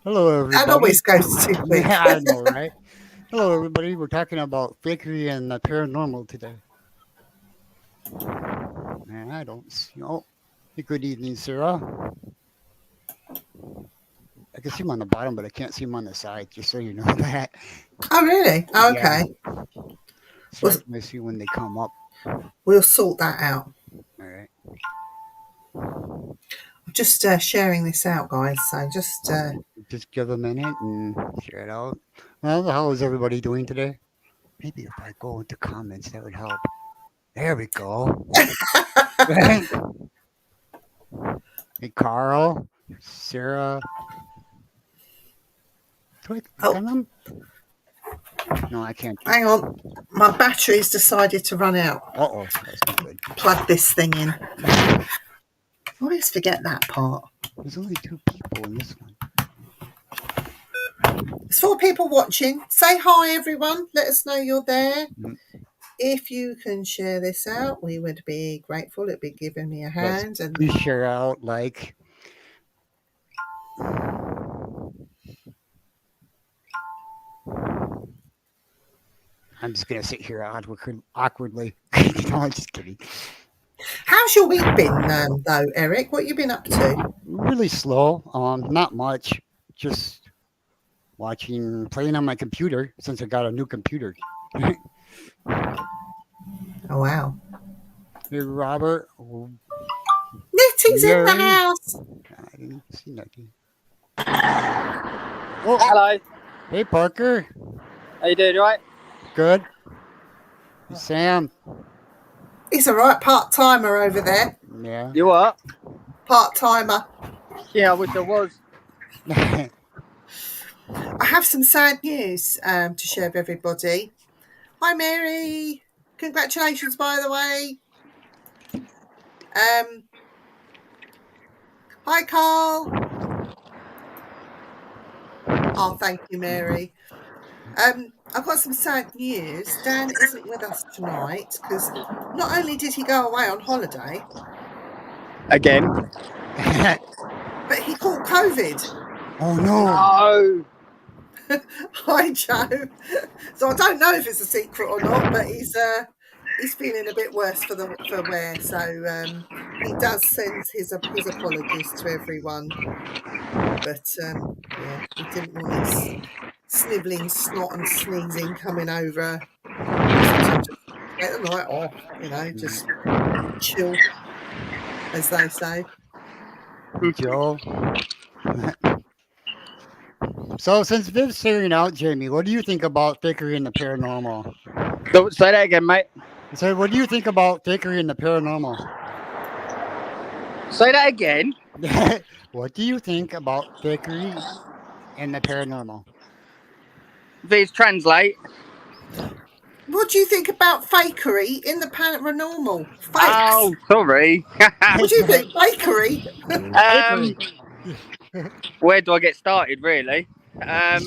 Hello, That everybody. always goes too quick. Yeah, I know, right? Hello, everybody. We're talking about fakery and the paranormal today. Man, I don't see. Oh, hey, good evening, Sarah. I can see him on the bottom, but I can't see him on the side, just so you know that. Oh, really? Oh, Yeah, okay. so We'll, I can see when they come up. we'll sort that out. All right. I'm just sharing this out, guys. So just Just give a minute and share it out. Well, how is everybody doing today? Maybe if I go into comments, that would help. There we go. Hey, Carl, Sarah. Do I click oh, on them? No, I can't. hang on. My battery's decided to run out. Uh oh, that's not good. Plug this thing in. I always forget that part. There's only two people in this one. It's for people watching. Say hi, everyone. Let us know you're there. Mm, If you can share this out, we would be grateful. It'd be giving me a Yes, hand. And please share out. Like, I'm just gonna sit here awkwardly. No, I'm just kidding. how's your week been, though, Eric? What you been up to? Really slow. Not much. Just watching, playing on my computer since I got a new computer. Hey, Oh, wow. Robert. Oh, Nitty's in the Mary. house. I didn't see nothing. Oh, Hello. hey, Parker. How you doing, right? Good. Hey, Sam. He's a right part timer over there. Yeah. You what? Part timer. Yeah, I wish I was. I have some sad news to share with everybody. Hi, Mary. Congratulations, by the way. Hi, Carl. Oh, thank you, Mary. I've got some sad news. Dan isn't with us tonight because not only did he go away on holiday, Again? but he caught COVID. Oh no. No. Hi, Joe. So I don't know if it's a secret or not, but he's feeling a bit worse for wear. So he does send his apologies to everyone. But yeah, he didn't want his snivelling, snot, and sneezing coming over. Just to get the night off, just chill, as they say. Joe. So, since Viv's figuring out, Jamie, what do you think about Fakery and the paranormal? Don't say that again, mate. So, what do you think about Fakery and the paranormal? Say that again. What do you think about Fakery and the paranormal? Please translate. What do you think about fakery in the paranormal? Fakes. Oh, sorry. What do you think? Bakery? um, Fakery. where do I get started, really? I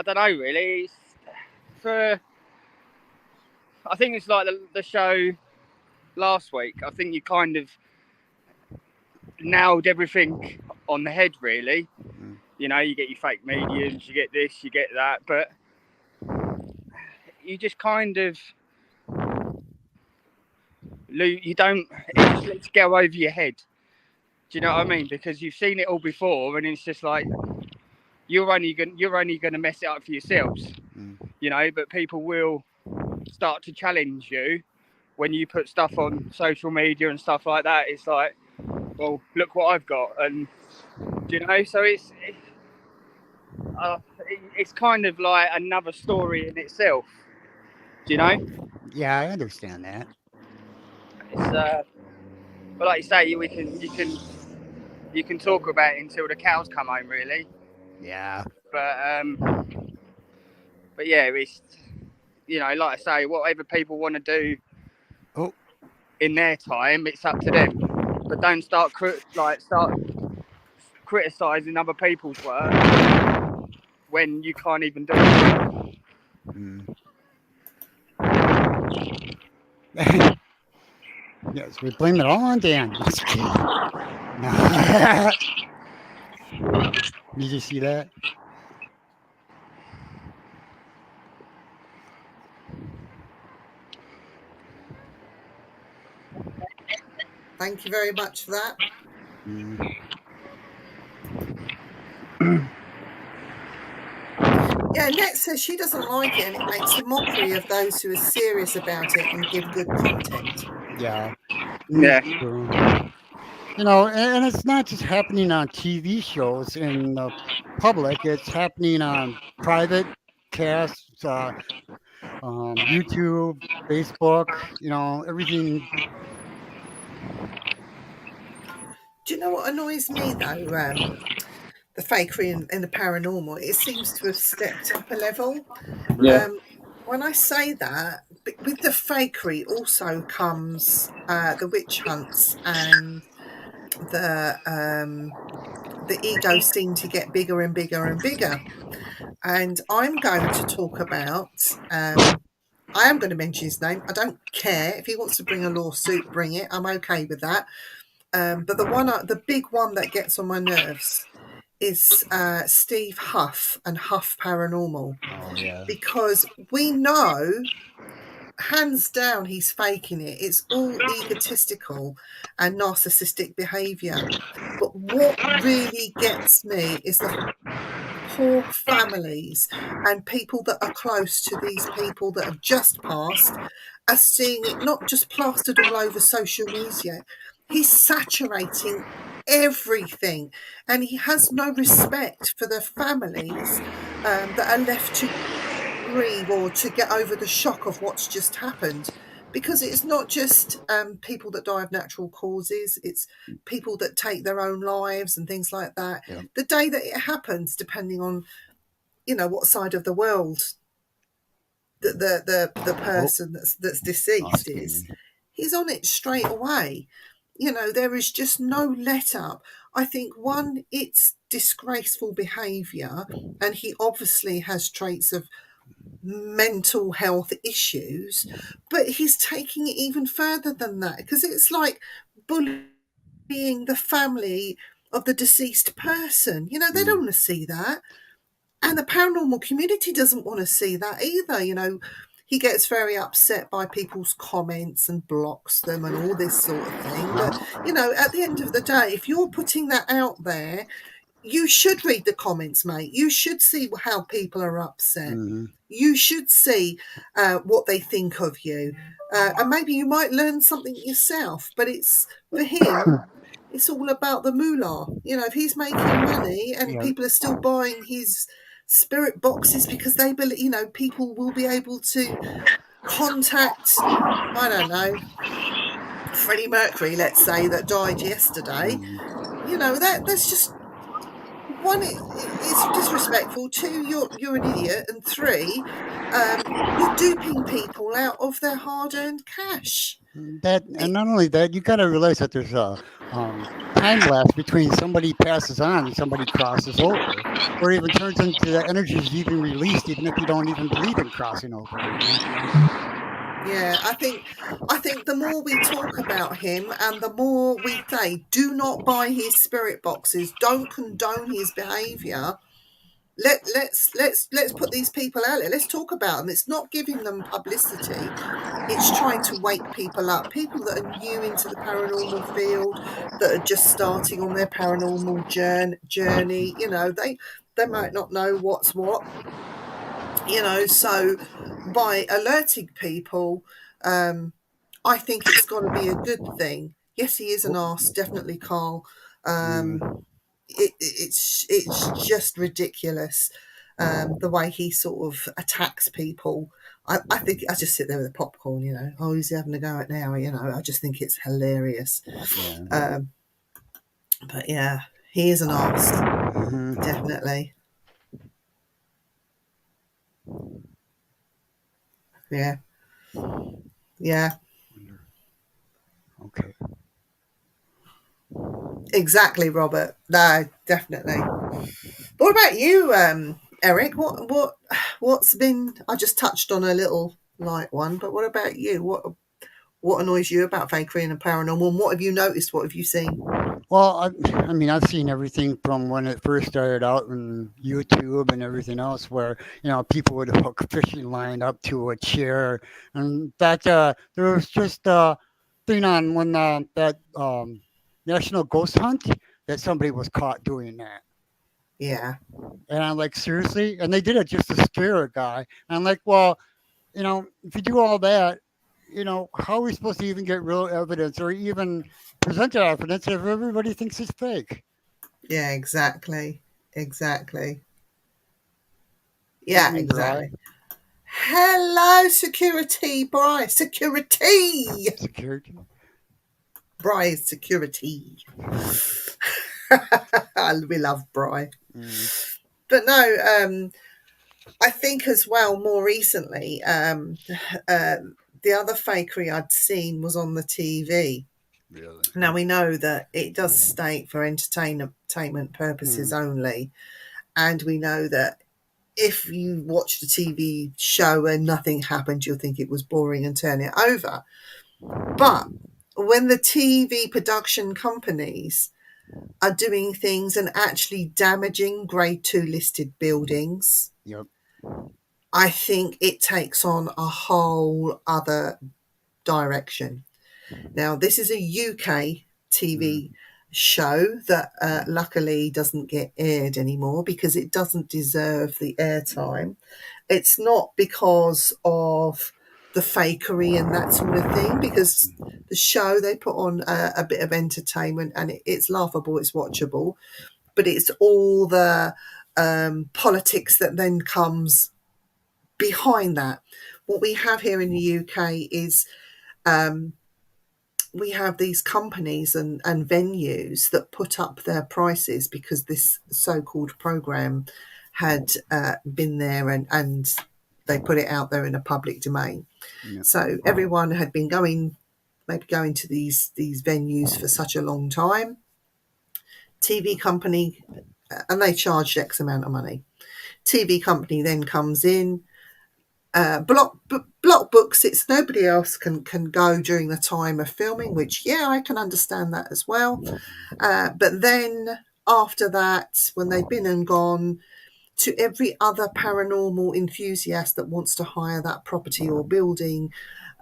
don't know, really. For I think it's like the show last week. I think you kind of nailed everything on the head, really. You know, you get your fake mediums, you get this, you get that, but you just kind of you don't. It just lets go over your head. Do you know what I mean? Because you've seen it all before, and it's just like you're only gonna mess it up for yourselves, you know. But people will start to challenge you when you put stuff on social media and stuff like that. It's like, well, look what I've got, and you know. So it's kind of like another story in itself. Do you know? Yeah, I understand that. It's but like you say, you can talk about it until the cows come home, really. Yeah. But but yeah, it's, you know, like I say, whatever people want to do Oh, in their time, it's up to them. But don't start criticizing other people's work when you can't even do it. mm. Yes, we blame it all on Dan. No. Did you see that? Thank you very much for that. Mm. Yeah, Net says she doesn't like it and it makes a mockery of those who are serious about it and give good content. Yeah. Yeah. True. And it's not just happening on TV shows in the public. It's happening on private casts, YouTube, Facebook. Everything. Do you know what annoys me though? The fakery and the paranormal, it seems to have stepped up a level. Yeah. When I say that, with the fakery also comes the witch hunts and the egos seem to get bigger and bigger and bigger. And I'm going to talk about. I am going to mention his name. I don't care if he wants to bring a lawsuit. Bring it. I'm okay with that. But the big one that gets on my nerves is Steve Huff and Huff Paranormal, Oh yeah. because we know hands down he's faking it. It's all egotistical and narcissistic behavior. But what really gets me is the poor families and people that are close to these people that have just passed are seeing it not just plastered all over social media. He's saturating everything and he has no respect for the families that are left to grieve or to get over the shock of what's just happened, because it's not just people that die of natural causes, it's people that take their own lives and things like that. Yeah. The day that it happens, depending on what side of the world the Oh, person that's deceased excuse is, me. he's on it straight away. There is just no let up. I think, one, it's disgraceful behavior, and he obviously has traits of mental health issues, but he's taking it even further than that, because it's like bullying the family of the deceased person. They don't want to see that. And the paranormal community doesn't want to see that either. He gets very upset by people's comments and blocks them and all this sort of thing. But, at the end of the day, if you're putting that out there, you should read the comments, mate. You should see how people are upset. Mm-hmm. You should see what they think of you. And maybe you might learn something yourself. But it's, for him, it's all about the moolah. If he's making money and Yeah. people are still buying his spirit boxes because they believe, people will be able to contact, I don't know, Freddie Mercury, let's say, that died yesterday. Mm-hmm. That's just, one, it's disrespectful. Two, you're an idiot, and three, you're duping people out of their hard-earned cash. And not only that, you got to realize that there's a time lapse between somebody passes on and somebody crosses over, or even turns into the energy is even released, even if you don't even believe in crossing over. Yeah, I think the more we talk about him and the more we say, do not buy his spirit boxes, don't condone his behaviour. Let's put these people out there. Let's talk about them. It's not giving them publicity. It's trying to wake people up. People that are new into the paranormal field, that are just starting on their paranormal journey. They might not know what's what. So by alerting people, I think it's got to be a good thing. Yes, he is an arse, definitely, Carl. Mm. It's just ridiculous, the way he sort of attacks people. I think I just sit there with a popcorn. Oh, who's he having a go at now? I just think it's hilarious. Yeah. But yeah, he is an arse, Mm-hmm. definitely. Yeah, yeah, Okay. exactly, Robert. No, definitely. What about you, Eric? What's been? I just touched on a little light one, but what about you? What annoys you about Fakery and Paranormal? And what have you noticed? What have you seen? Well, I mean, I've seen everything from when it first started out in YouTube and everything else, where people would hook a fishing line up to a chair. And in fact, there was just a thing on when that National Ghost Hunt that somebody was caught doing that. Yeah, And I'm like, seriously? And they did it just to scare a guy. And I'm like, well, if you do all that, how are we supposed to even get real evidence or even present that evidence if everybody thinks it's fake? yeah, exactly. Exactly. Good Yeah, evening, Bri. exactly. Hello, security, Bry. Security. Security. Bry is security. We love Bry. Mm, But no, I think as well, more recently, the other fakery I'd seen was on the TV. really? Now we know that it does state for entertainment purposes Mm, only, and we know that if you watched a TV show and nothing happened, you'll think it was boring and turn it over. But when the TV production companies are doing things and actually damaging grade 2 listed buildings, yep. I think it takes on a whole other direction. Now, this is a UK Mm, TV show that luckily doesn't get aired anymore because it doesn't deserve the airtime. It's not because of the fakery and that sort of thing, because the show, they put on a bit of entertainment and it's laughable, it's watchable, but it's all the politics that then comes behind that. What we have here in the UK is we have these companies and venues that put up their prices because this so-called program had been there, and they put it out there in a public domain. yep. So everyone had been maybe going to these venues for such a long time. TV company, and they charged X amount of money. TV company then comes in, block books. It's nobody else can go during the time of filming, which I can understand that as well. But then after that, when they've been and gone, to every other paranormal enthusiast that wants to hire that property or building,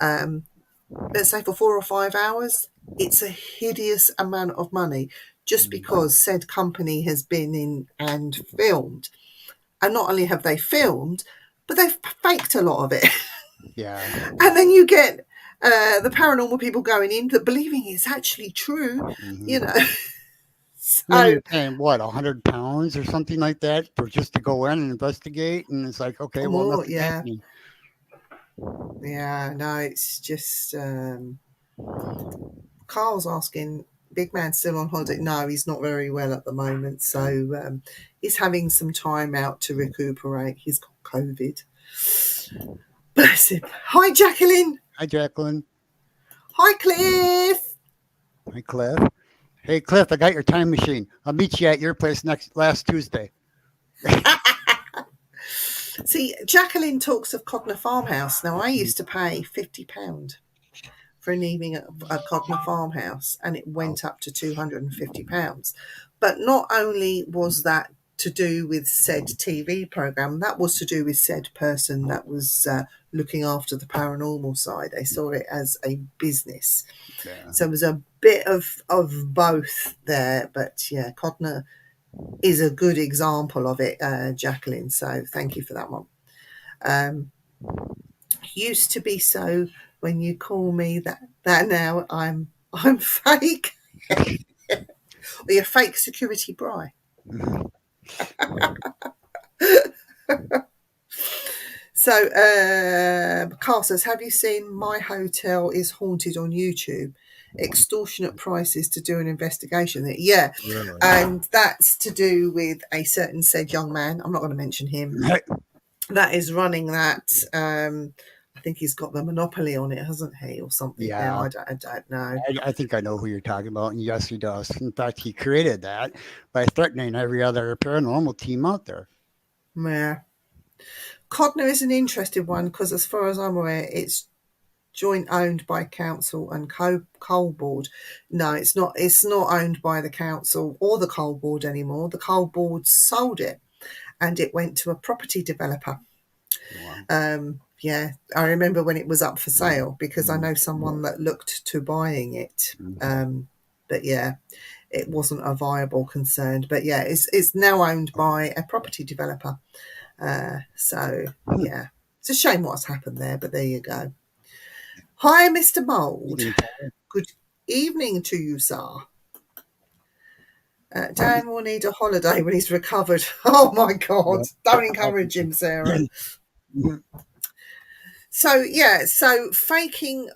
let's say for 4 or 5 hours, it's a hideous amount of money just Mm, because said company has been in and filmed. And not only have they filmed, but they've faked a lot of it. yeah. And then you get the paranormal people going in that believing it's actually true, you Hmm. know. And then So, you're paying what, £100 or something like that for just to go in and investigate, and it's like, okay, well, more, nothing's yeah. happening. Yeah, no, it's just Carl's asking, big man still on holiday? No, he's not very well at the moment. So he's having some time out to recuperate. He's got COVID. Bless him. Hi, Jacqueline. Hi, Jacqueline. Hi, Cliff. Hi, Cliff. Hey, Cliff, I got your time machine. I'll meet you at your place last Tuesday. See, Jacqueline talks of Codner Farmhouse. Now, I used to pay £50 for an evening at Codner Farmhouse, and it Wow. went up to £250. But not only was that to do with said TV program, that was to do with said person that was looking after the paranormal side. They saw it as a business. Yeah. So it was a bit of both there. But yeah, Codner is a good example of it, Jacqueline. So thank you for that one. Um, used to be so when you call me that now I'm fake. Or you're fake security Bri. Mhm. So Carl says, have you seen My Hotel is Haunted on YouTube? Extortionate prices to do an investigation. Yeah, Really? and that's to do with a certain said young man. I'm not going to mention him. That is running that. I think he's got the monopoly on it, hasn't he, or something? Now Yeah. I don't know. I think I know who you're talking about, and yes, he does. In fact, he created that by threatening every other paranormal team out there. Yeah. Codner is an interesting one because, as far as I'm aware, it's joint owned by council and coal board. No, it's not. It's not owned by the council or the coal board anymore. The coal board sold it, and it went to a property developer. Wow. Yeah, I remember when it was up for sale because I Mm. know someone that looked to buying it. Mm. But yeah, it wasn't a viable concern. But yeah, it's now owned by a property developer. So Hmm. yeah, it's a shame what's happened there, but there you go. Hi, Mr. Mould. Evening, Paul. Good evening to you, sir. Dan will need a holiday when he's recovered. Oh my God! Yep. Don't encourage him, Sarah. Mhm. So yeah, so faking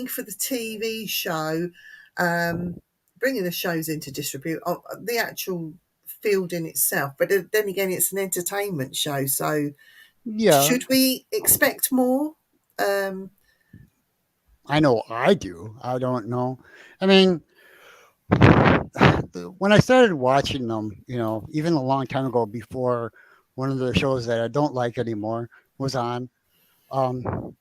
for the TV show, bringing the shows into distribute the actual field in itself. But then again, it's an entertainment show, so Yeah, should we expect more? Um, I know I do. I don't know. I mean, when I started watching them, even a long time ago before one of the shows that I don't like anymore was on, um,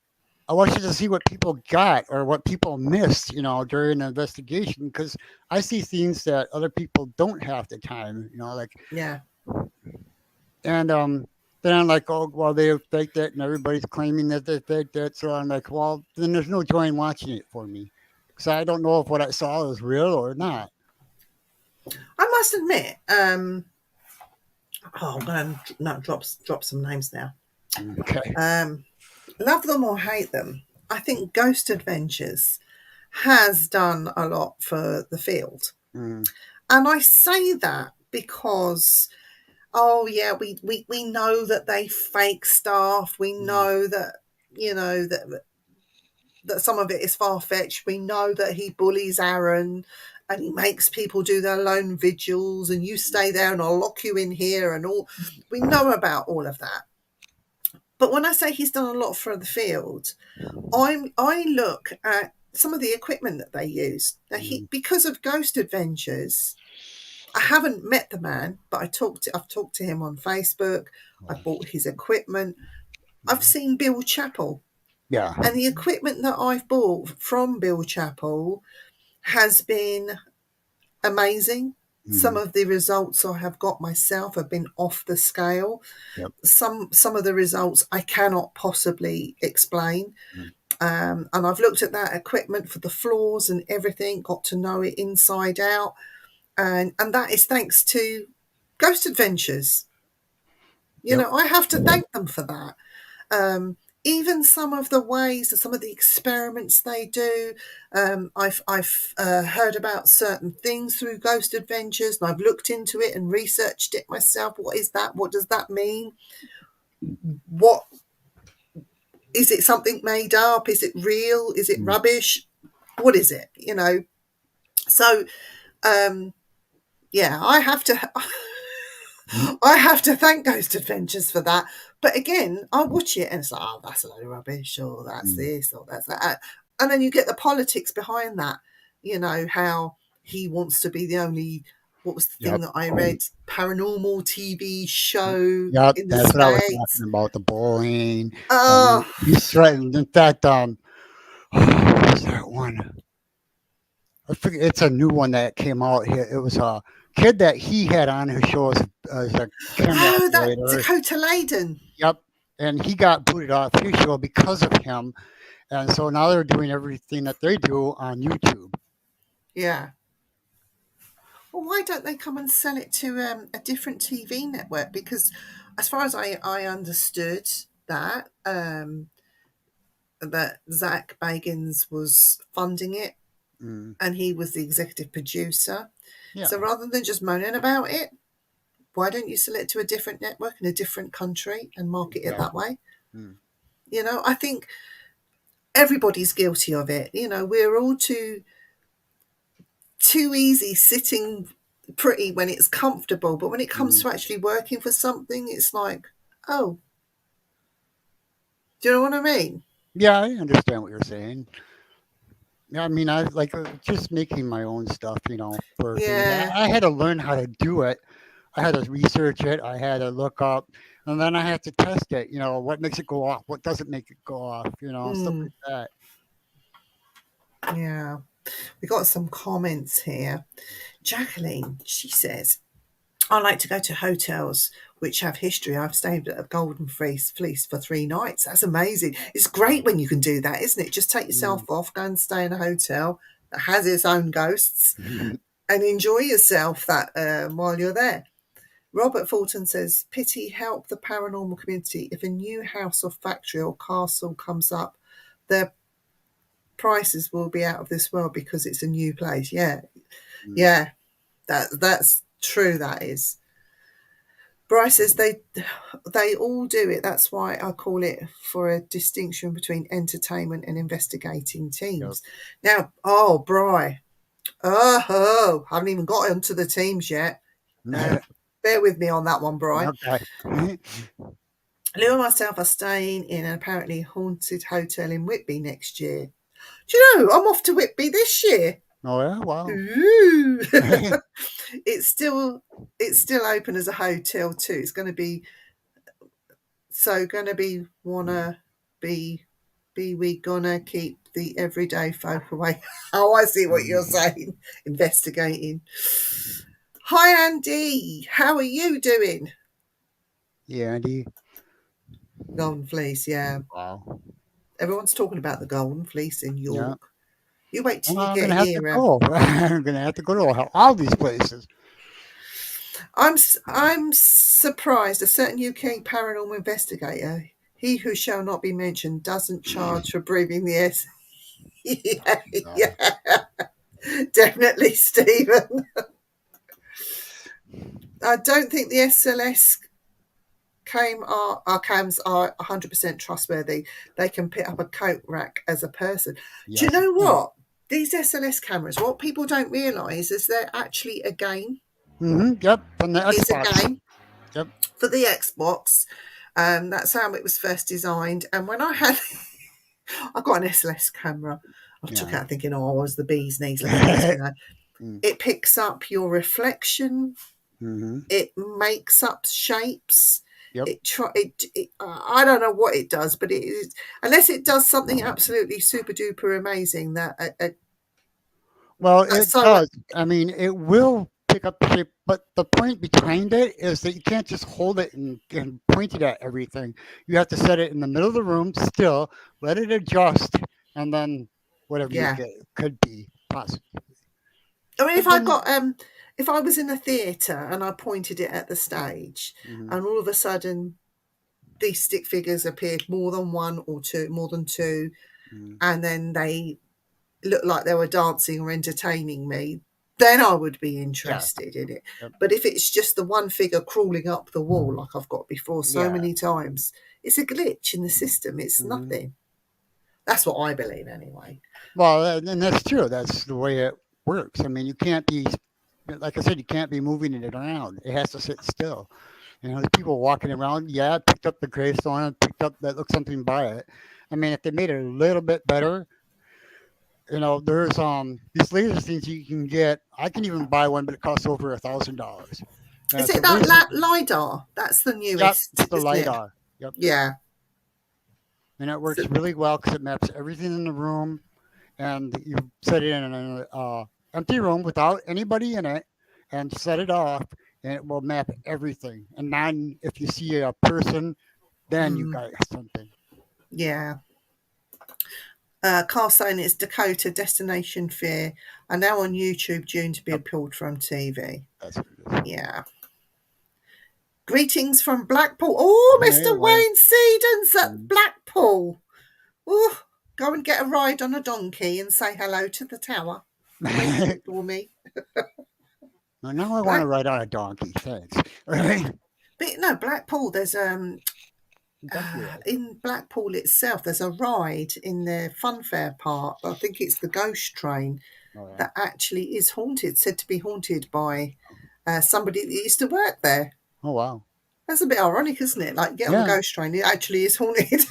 I wanted to see what people got or what people missed, during the investigation because I see things that other people don't have the time, like, yeah, and then I'm like, oh, well, they faked it, and everybody's claiming that they faked it. So I'm like, well, then there's no joy in watching it for me, because I don't know if what I saw is real or not. I must admit. Oh, I'm going to drop some names now. Okay. Love them or hate them. I think Ghost Adventures has done a lot for the field. Mm, And I say that because, oh yeah, we know that they fake stuff. We mm, know that, that some of it is far-fetched. We know that he bullies Aaron and he makes people do their lone vigils and you stay there and I'll lock you in here and all. We know about all of that. But when I say he's done a lot for the field, I look at some of the equipment that they use. Now mm, because of Ghost Adventures, I haven't met the man, but I've talked to him on Facebook. I bought his equipment. I've seen Bill Chappell, yeah. and the equipment that I've bought from Bill Chappell has been amazing. Some Mm, of the results I have got myself have been off the scale. yep. Some of the results I cannot possibly explain. Mm, And I've looked at that equipment for the floors and everything, got to know it inside out. And that is thanks to Ghost Adventures. yep. I have to thank them for that. Even some of the ways, some of the experiments they do, I've heard about certain things through Ghost Adventures, and I've looked into it and researched it myself. What is that? What does that mean? What is it? Something made up? Is it real? Is it Mm, rubbish? What is it? So yeah, I have to. mm, I have to thank Ghost Adventures for that. But again, I watch it and it's like, oh, that's a load of rubbish, or that's mm, this, or that's that. And then you get the politics behind that. How he wants to be the only, what was the thing yep. that I read? Paranormal TV show Yep. in the That's what I was States. talking about, the bullying. Oh, He's threatened. In fact, what was that one? I forget. It's a new one that came out here. It was a kid that he had on his show as a camera that operator. Dakota Laden. Yep. And he got booted off his show because of him. And so now they're doing everything that they do on YouTube. Yeah. Well, why don't they come and sell it to a different TV network? Because as far as I understood that Zach Bagans was funding it Mm, and he was the executive producer. yeah. So rather than just moaning about it, why don't you sell it to a different network in a different country and market it that Exactly. way? Mm, I think everybody's guilty of it. We're all too easy sitting pretty when it's comfortable, but when it comes mm. to actually working for something, it's like, oh, do you know what I mean? Yeah, I understand what you're saying. Yeah, I mean, I like just making my own stuff, for things. Yeah. I had to learn how to do it. I had to research it. I had to look up, and then I had to test it. What makes it go off? What doesn't make it go off? Stuff Mm. like that. Yeah. We got some comments here. Jacqueline, she says, I like to go to hotels which have history. I've stayed at a Golden Fleece for 3 nights. That's amazing. It's great when you can do that, isn't it? Just take yourself off, go and stay in a hotel that has its own ghosts and enjoy yourself that while you're there. Robert Fulton says, pity help the paranormal community. If a new house or factory or castle comes up, their prices will be out of this world because it's a new place. Yeah. Yeah. That's true, that is. Bryce says they all do it. That's why I call it for a distinction between entertainment and investigating teams. Now, Bry. Oh, I haven't even got onto the teams yet. Bear with me on that one, Bry. Okay. Lou and myself are staying in an apparently haunted hotel in Whitby next year. Do you know, I'm off to Whitby this year. Oh yeah, wow. Ooh. It's still open as a hotel too. It's going to be wanna be we gonna keep the everyday folk away. Oh, I see what you're saying. Investigating. Hi Andy, how are you doing? Yeah, Andy. Golden Fleece, yeah. Wow. Everyone's talking about the Golden Fleece in York. Yeah. You wait till Well, you I'm get gonna have to here. go. I'm gonna have to go to all these places. I'm surprised a certain UK paranormal investigator, he who shall not be mentioned, doesn't charge for breathing the air. Yeah, definitely, Stephen. I don't think the SLS cams are 100% trustworthy. They can pick up a coat rack as a person. Yes. Do you know what? These SLS cameras, what people don't realise is they're actually a game. Yep, from the Xbox. It's a game. Yep. For the Xbox. That's how it was first designed. And when I got an SLS camera, I took out thinking, I was the bee's knees. It picks up your reflection. It makes up shapes. Yep. I don't know what it does, but it is, unless it does something absolutely super duper amazing that. Well, it does. I mean, it will pick up the shape, but the point behind it is that you can't just hold it and point it at everything. You have to set it in the middle of the room still, let it adjust, and then whatever you get could be possible. I mean, if I was in a theatre and I pointed it at the stage, and all of a sudden these stick figures appeared more than two, and then they looked like they were dancing or entertaining me, then I would be interested in it. Yep. But if it's just the one figure crawling up the wall like I've got before so many times, it's a glitch in the system. It's nothing. That's what I believe anyway. Well, and that's true. That's the way it works. I mean, you can't be, like I said, you can't be moving it around. It has to sit still. You know, the people walking around, picked up the gravestone, picked up that looked something by it. I mean, if they made it a little bit better, you know, there's these laser things you can get. I can even buy one, but it costs over $1,000. Is it that LiDAR? That's the newest. Yep, the LiDAR. Yep. Yeah. And it works really well because it maps everything in the room, and you set it in an empty room without anybody in it, and set it off, and it will map everything. And then if you see a person, then you got something. Yeah. Carl saying it's Dakota Destination Fear are now on YouTube, due to be pulled from TV. That's what it is. Yeah. Greetings from Blackpool. Oh, Mr. Wayne Seedens at Blackpool. Ooh, go and get a ride on a donkey and say hello to the tower. Wait for me. Well, now I want to ride on a donkey. Thanks. Right? But no, Blackpool, there's in Blackpool itself, there's a ride in the funfair part. I think it's the ghost train that actually is haunted, said to be haunted by somebody that used to work there. Oh, wow. That's a bit ironic, isn't it? Like, get on the ghost train, it actually is haunted.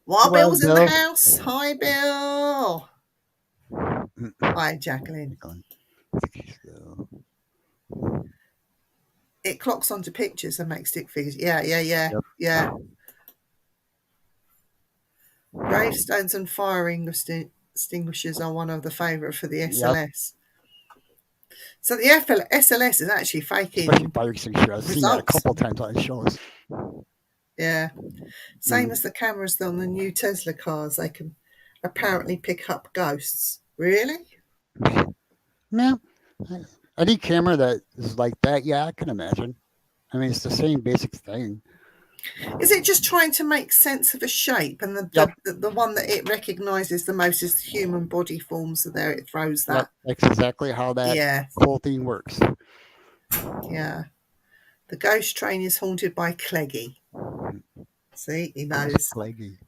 Wild Bill's in the house. Hi, Bill. Hi, Jacqueline. It clocks onto pictures and makes stick figures. Yeah. Gravestones and fire extinguishers are one of the favourite for the SLS. So the SLS is actually faking Especially fire extinguisher. I've seen that a results. couple times on shows. Yeah. Same as the cameras on the new Tesla cars. They can apparently pick up ghosts. Really? Yeah. Any camera that is like that, yeah, I can imagine. I mean, it's the same basic thing. Is it just trying to make sense of a shape, and the one that it recognises the most is the human body form, so there it throws that? That's exactly how that whole thing works. Yeah. The ghost train is haunted by Cleggy. See, he knows. Cleggy.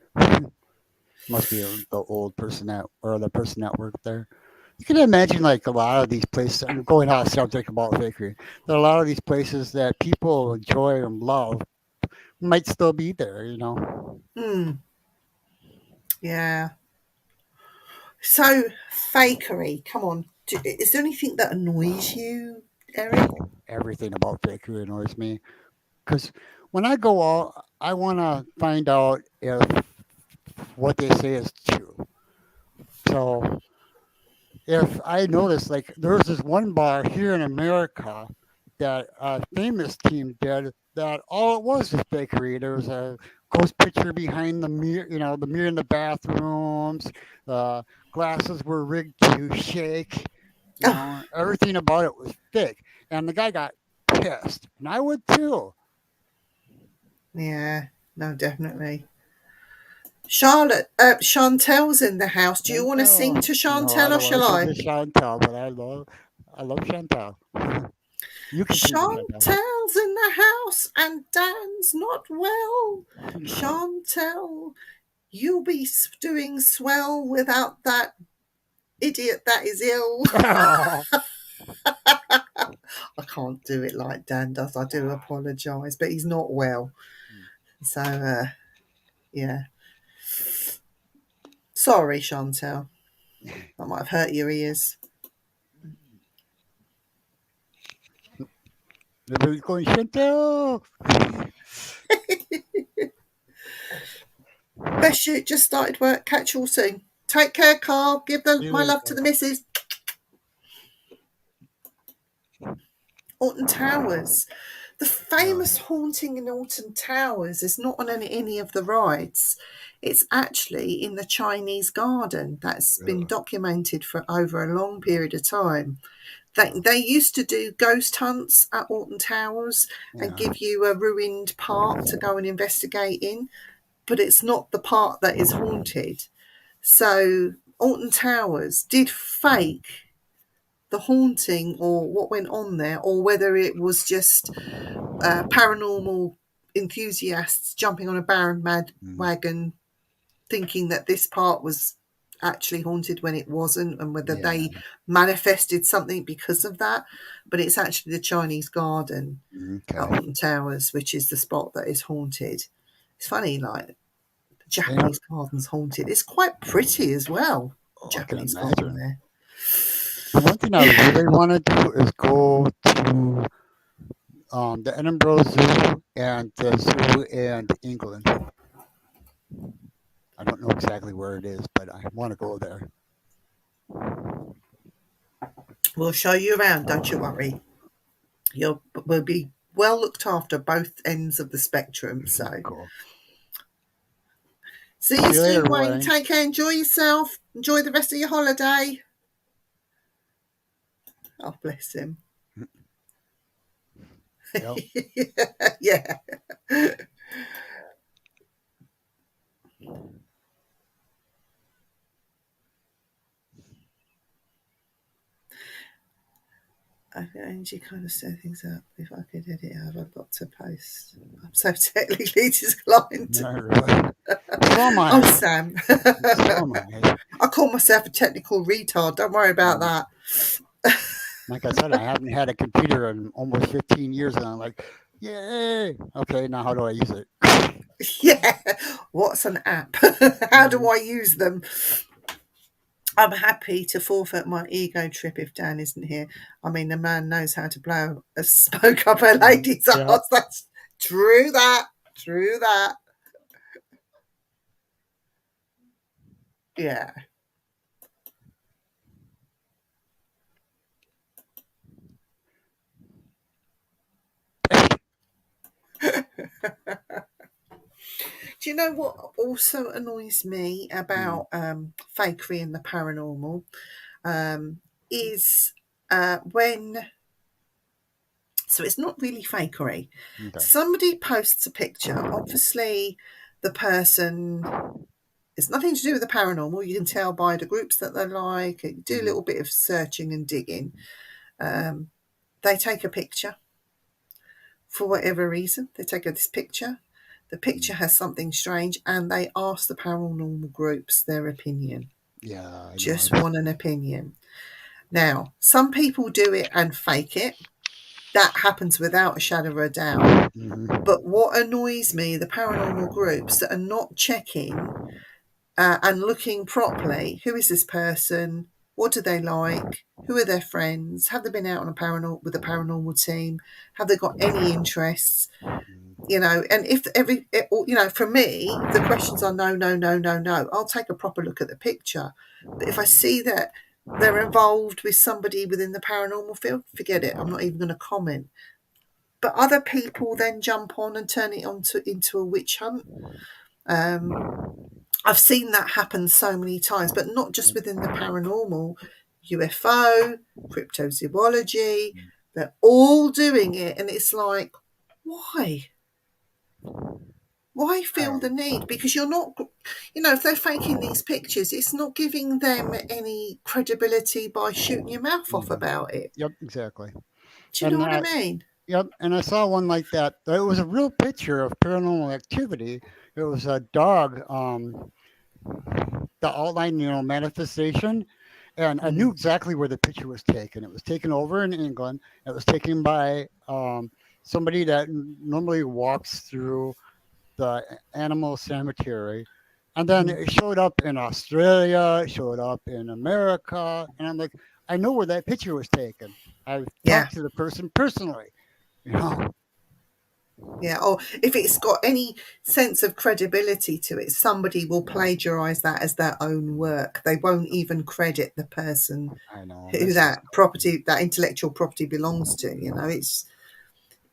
Must be the old person the person that worked there. You can imagine like a lot of these places. I'm going off subject about Fakery. There are a lot of these places that people enjoy and love might still be there. Yeah. So, Fakery, come on. Is there anything that annoys you, Eric? Everything about Fakery annoys me. Because when I go out, I want to find out if what they say is true. So if I notice, like, there's this one bar here in America that a famous team did that all it was Fakery. There was a ghost picture behind the mirror, the mirror in the bathrooms. The glasses were rigged to shake. Everything about it was fake. And the guy got pissed. And I would too. Yeah, no, definitely. Chantel's in the house. Do you want to sing to Chantel, or shall I? Chantel, but I love Chantel. You can sing to Chantel. Chantel's in the house and Dan's not well. Chantel, you'll be doing swell without that idiot that is ill. I can't do it like Dan does. I do apologise, but he's not well. So, yeah. Sorry, Chantel. That might have hurt your ears. Everybody's going, Chantel! Best shoot just started work. Catch you all soon. Take care, Carl. Give my love to the missus. Alton Towers. The famous haunting in Alton Towers is not on any of the rides. It's actually in the Chinese garden. That's been documented for over a long period of time. They used to do ghost hunts at Alton Towers and give you a ruined part to go and investigate in, but it's not the part that is haunted. So Alton Towers did fake the haunting or what went on there, or whether it was just paranormal enthusiasts jumping on a bandwagon thinking that this part was actually haunted when it wasn't, and whether they manifested something because of that. But it's actually the Chinese garden at Alton Towers, which is the spot that is haunted. It's funny, like the Japanese garden's haunted. It's quite pretty as well. Japanese garden there. The one thing I really want to do is go to the Edinburgh Zoo and the zoo in England. I don't know exactly where it is, but I want to go there. We'll show you around, don't you worry. We'll be well looked after both ends of the spectrum. So, cool. See you soon, Wayne. Take care. Enjoy yourself. Enjoy the rest of your holiday. Oh, bless him. Yep. Yeah. Angie kind of set things up. If I could edit how I've got to post. I'm so technically disinclined. No, really. Oh, Sam. I call myself a technical retard. Don't worry about that. Like I said, I haven't had a computer in almost 15 years, and I'm like, yay! Okay, now how do I use it? Yeah. What's an app? How do I use them? I'm happy to forfeit my ego trip if Dan isn't here. I mean, the man knows how to blow a smoke up a lady's ass. That's true that. True that. Yeah. Do you know what also annoys me Mm, about fakery and the paranormal? Is when, so it's not really fakery. okay. Somebody posts a picture. Obviously, the person, it's nothing to do with the paranormal. You can tell by the groups that they like. You do a Mm, little bit of searching and digging. Um, they take a picture for whatever reason. They take this picture. The picture mm. has something strange, and they ask the paranormal groups their opinion. Yeah, I know. Just want an opinion. Now, some people do it and fake it. That happens without a shadow of a doubt. Hmm. But what annoys me, the paranormal groups that are not checking and looking properly. Who is this person? What do they like? Who are their friends? Have they been out on a paranormal with a paranormal team? Have they got any interests? You know, and if you know, for me, if the questions are no, no, no, no, no, I'll take a proper look at the picture. But if I see that they're involved with somebody within the paranormal field, forget it. I'm not even going to comment. But other people then jump on and turn it into a witch hunt. Um, I've seen that happen so many times, but not just within the paranormal, UFO, cryptozoology. They're all doing it, and it's like, why? Why I feel the don't. need? Because you're not, you know, if they're faking these pictures, it's not giving them any credibility by shooting your mouth off Mhm. about it. Yep, exactly. Do you know And what I mean? yep, and I saw one like that. It was a real picture of paranormal activity. It was a dog, the outline, manifestation, and I knew Mm. exactly where the picture was taken. It was taken over in England. It was taken by somebody that normally walks through the animal cemetery. And then Mm. it showed up in Australia, it showed up in America. And I'm like, I know where that picture was taken. I've Yeah. talked to the person personally, you know. Yeah, or if it's got any sense of credibility to it, somebody will plagiarize that as their own work. They won't even credit the person I know. who That's just, that property, that intellectual property belongs to. You know,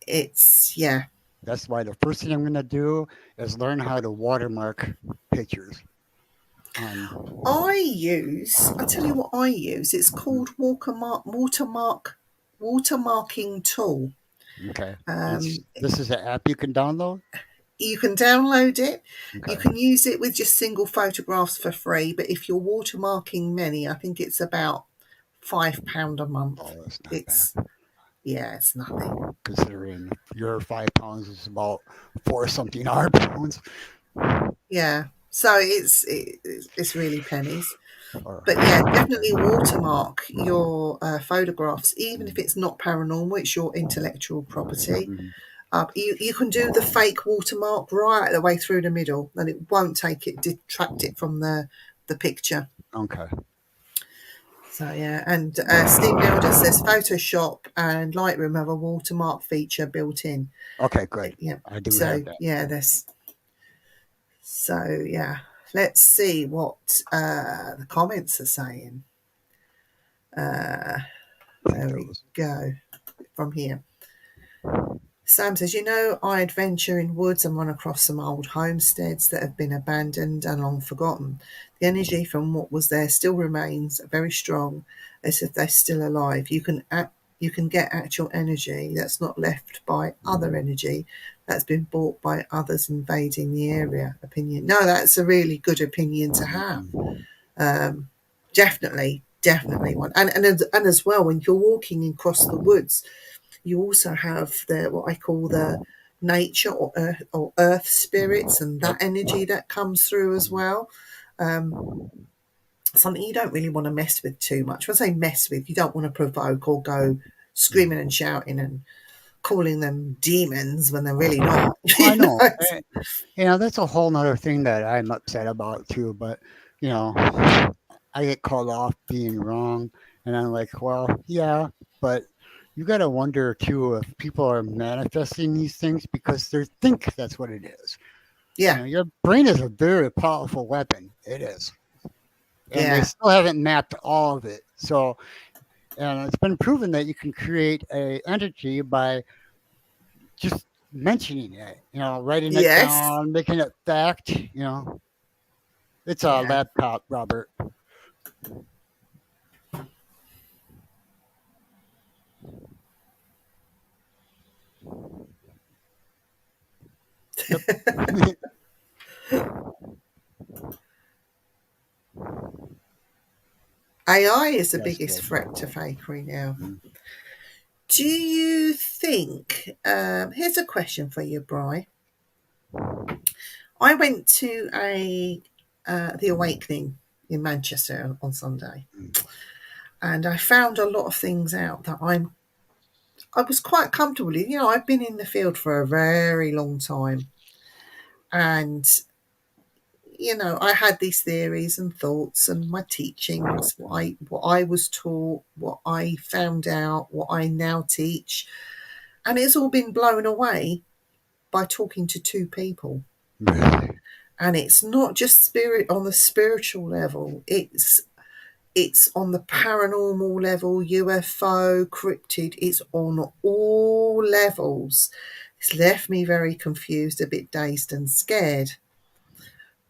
it's yeah. that's why the first thing I'm going to do is learn how to watermark pictures. I tell you what I use. It's called watermarking tool. Okay. Um, This is an app you can download. you can download it. You Okay. can use it with just single photographs for free. But if you're watermarking many, I think it's about £5 a month. Oh, that's not bad. It's yeah, it's nothing. Considering your 5 pounds is about four something odd pounds. Yeah, so it's really pennies. Or, But yeah, definitely watermark your photographs, even if mm, it's not paranormal. It's your intellectual property. mm, You can do the fake watermark right the way through the middle, and it won't detract it from the picture. okay. So yeah, and Stephen Elder says Photoshop and Lightroom have a watermark feature built in. Okay, good. Yeah. I do have So that. yeah, there's so yeah. Let's see what the comments are saying. I think There that we was. go. From here. Sam says, I adventure in woods and run across some old homesteads that have been abandoned and long forgotten. The energy from what was there still remains very strong, as if they're still alive. You can get actual energy that's not left by other energy that's been bought by others invading the area. Opinion. No, that's a really good opinion to have. Mm, Um, definitely one. And as well, when you're walking across the woods, you also have the what I call the nature or earth spirits and yep. that energy that comes through as well. Um, Something you don't really want to mess with too much. When I say mess with, you don't want to provoke or go screaming and shouting and calling them demons when they're really not. I you know. know, That's a whole nother thing that I'm upset about too. But you know, I get called off being wrong, and I'm like, well, yeah, but you got to wonder too if people are manifesting these things because they think that's what it is. yeah, Your brain is a very powerful weapon. It is. and they Yeah. still haven't mapped all of it. So, and it's been proven that you can create a entity by just mentioning it, writing it Yes. down, making it fact. It's a Yeah. laptop, Robert. Yep. AI is the Yes, it biggest is. threat to fakery now. Mm. Do you think? Here's a question for you, Bri. I went to a the Awakening in Manchester on Sunday, and I found a lot of things out that I was quite comfortable with. I've been in the field for a very long time, and I had these theories and thoughts and my teachings, what I was taught, what I found out, what I now teach, and it's all been blown away by talking to two people. Really? And it's not just spirit on the spiritual level, it's on the paranormal level, UFO, cryptid, it's on all levels. It's left me very confused, a bit dazed and scared.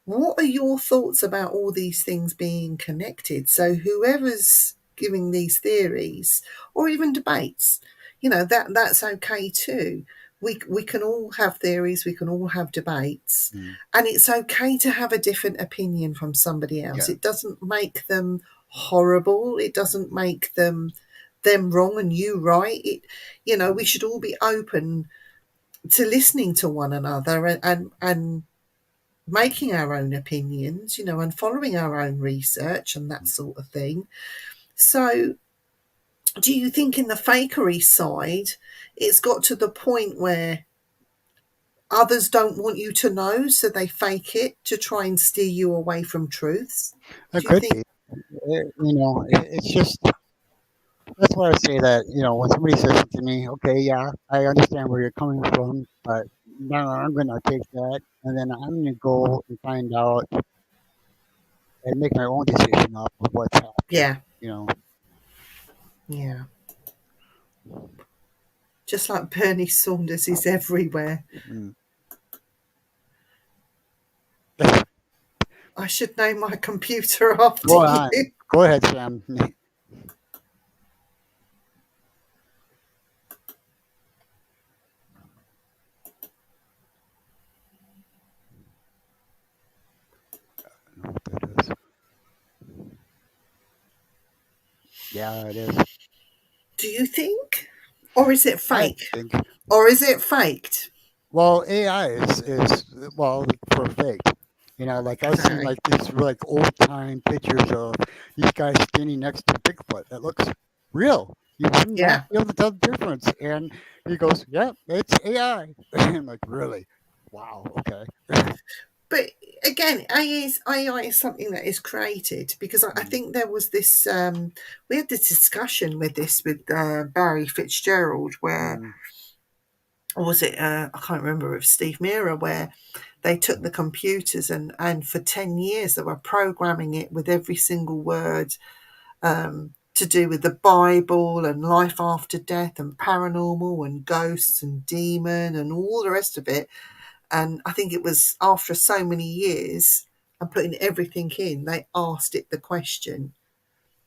What are your thoughts about all these things being connected? So whoever's giving these theories or even debates, that's okay too. We can all have theories, we can all have debates, Mm. and it's okay to have a different opinion from somebody else. Yeah. It doesn't make them horrible. It doesn't make them wrong and you right. We should all be open to listening to one another and making our own opinions, and following our own research and that sort of thing. So, do you think in the fakery side, it's got to the point where others don't want you to know, so they fake it to try and steer you away from truths? It Do you could think? be. It's just that's why I say that. When somebody says to me, "Okay, yeah, I understand where you're coming from, but now I'm going to take that, and then I'm going to go and find out and make my own decision off of what's happening." Yeah, You know. yeah. Just like Bernie Saunders is everywhere. Mm. I should name my computer after Go you. on. Go ahead, Sam. I know what that is. Yeah, it is. Do you think? Or is it I fake? think. Or is it faked? Well, AI is well for fake. Like I've seen Okay. like these like old time pictures of these guys standing next to Bigfoot. That looks real. You would not Yeah. be able to tell the difference. And he goes, "Yeah, it's AI." I'm like, really? Wow. Okay. But again, AI is something that is created because I Mm, think there was this. We had this discussion with Barry Fitzgerald, where mm, or was it? I can't remember if Steve Mira, where they took the computers and for 10 years they were programming it with every single word to do with the Bible and life after death and paranormal and ghosts and demon and all the rest of it. And I think it was after so many years and putting everything in, they asked it the question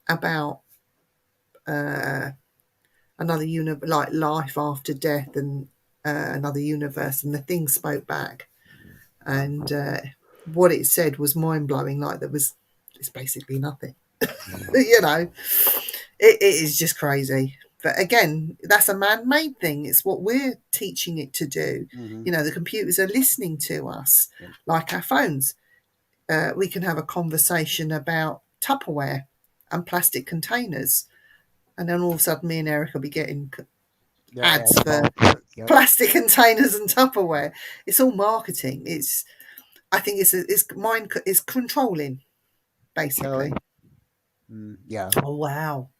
about uh, another universe, like life after death and another universe, and the thing spoke back. And what it said was mind blowing. Like it's basically nothing. you know, it is just crazy. But again, that's a man-made thing. It's what we're teaching it to do. mm-hmm. The computers are listening to us, Yep. like our phones. We can have a conversation about Tupperware and plastic containers, and then all of a sudden, me and Eric will be getting Yeah. ads for Yep. plastic containers and Tupperware. It's all marketing. I think it's mind is controlling Kelly. basically. Yeah. Oh wow,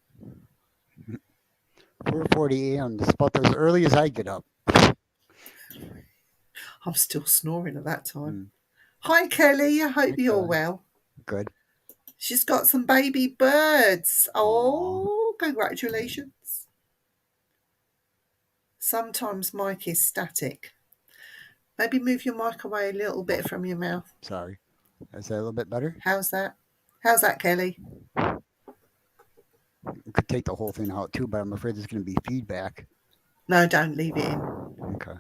4:40 a.m. It's about as early as I get up. I'm still snoring at that time. Mm. Hi Kelly, I hope Hi, you're Kelly. well. Good. She's got some baby birds. Aw. Oh, congratulations. Sometimes mic is static. Maybe move your mic away a little bit from your mouth. Sorry. Is that a little bit better? How's that? How's that, Kelly? We could take the whole thing out too, but I'm afraid there's going to be feedback. No, don't leave it in. Okay.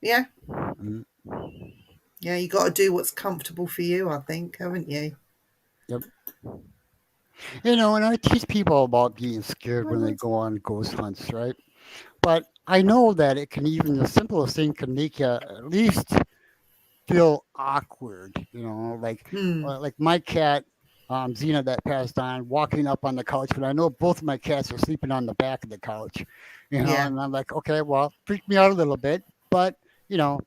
Yeah? Mm, Yeah, you got to do what's comfortable for you, I think, haven't you? yep. You know, and I teach people about being scared when they What? go on ghost hunts, right? But I know that it can even the simplest thing can make you at least feel awkward, you know, Hmm. like my cat, Xena, that passed on, walking up on the couch, but I know both of my cats are sleeping on the back of the couch, you know, Yeah. and I'm like, okay, well, freaked me out a little bit, but you know,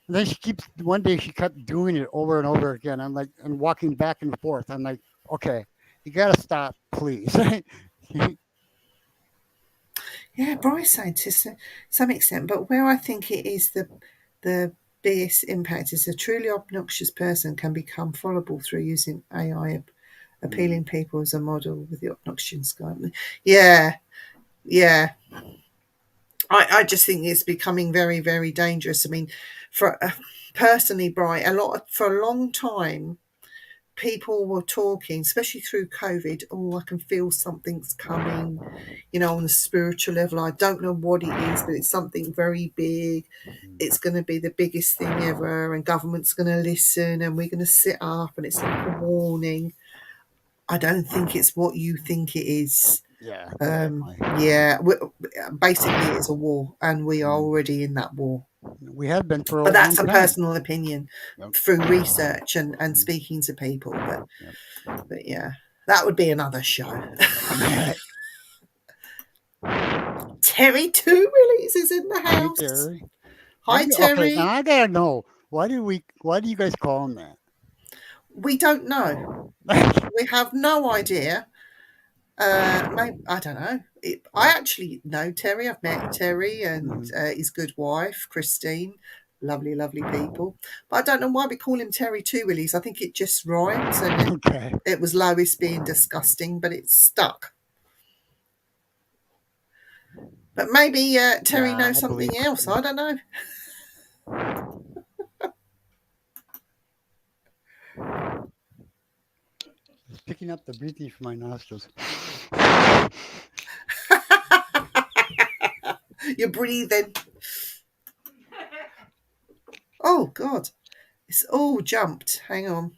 and then she keeps one day she kept doing it over and over again. I'm like, and walking back and forth. I'm like, okay, you gotta stop, please. Yeah, Bryce saying to some extent, but where I think it is the biggest impact is a truly obnoxious person can become followable through using AI, appealing people as a model with the obnoxious guy. Yeah, yeah. I just think it's becoming very, very dangerous. I mean, for personally, Bright, for a long time, people were talking, especially through COVID. Oh, I can feel something's coming, on the spiritual level. I don't know what it is, but it's something very big. It's going to be the biggest thing ever, and government's going to listen, and we're going to sit up, and it's like a warning. I don't think it's what you think it is. Yeah, definitely. Yeah, basically it's a war, and we are already in that war. We have been for a But long that's a time. personal opinion Yep. through research and speaking to people. Yep. But yeah, that would be another show. Terry Two Willies is in the Hey, house. Terry. Hi, Okay, Terry. now I gotta know why do you guys call him We don't know. that? We have no idea. Maybe, I don't know. I actually know Terry. I've met Terry and his good wife, Christine. Lovely, lovely people. But I don't know why we call him Terry Two Willies. I think it just rhymes, and Okay. it was Lois being disgusting, but it's stuck. But maybe Terry Yeah, knows I believe something else. I don't know. it's picking up the breathing from my nostrils. You're breathing. Oh, God. It's all jumped. Hang on.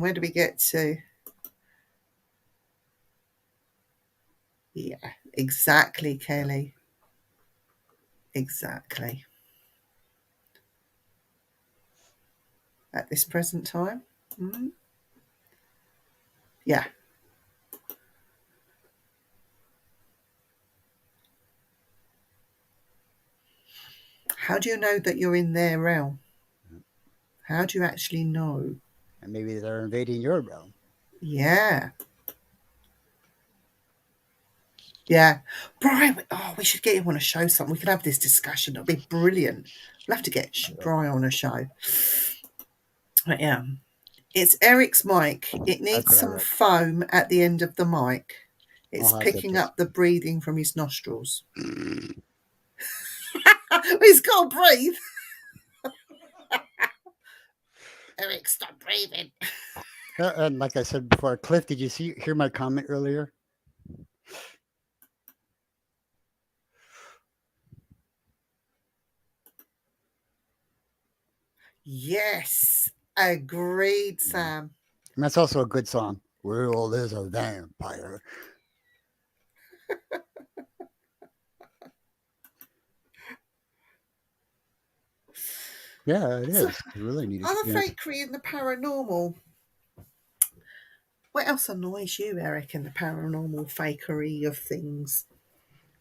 Where do we get to? Yeah, exactly, Kelly. Exactly. At this present time. Mm-hmm. Yeah. How do you know that you're in their realm? How do you actually know? And maybe they're invading your realm. Yeah. Yeah. Brian, we should get him on a show something. We could have this discussion. It'll be brilliant. We'll have to get Brian on a show. But yeah. It's Eric's mic. It needs what I some read. foam at the end of the mic. It's I'll have to picking just- up the breathing from his nostrils. He's got to breathe. Eric, stop breathing. And like I said before, Cliff, did you hear my comment earlier? Yes. Agreed, Sam. And that's also a good song. World is a vampire. Yeah, it So, is. It's really neat. other experience. fakery in the paranormal. What else annoys you, Eric, in the paranormal fakery of things?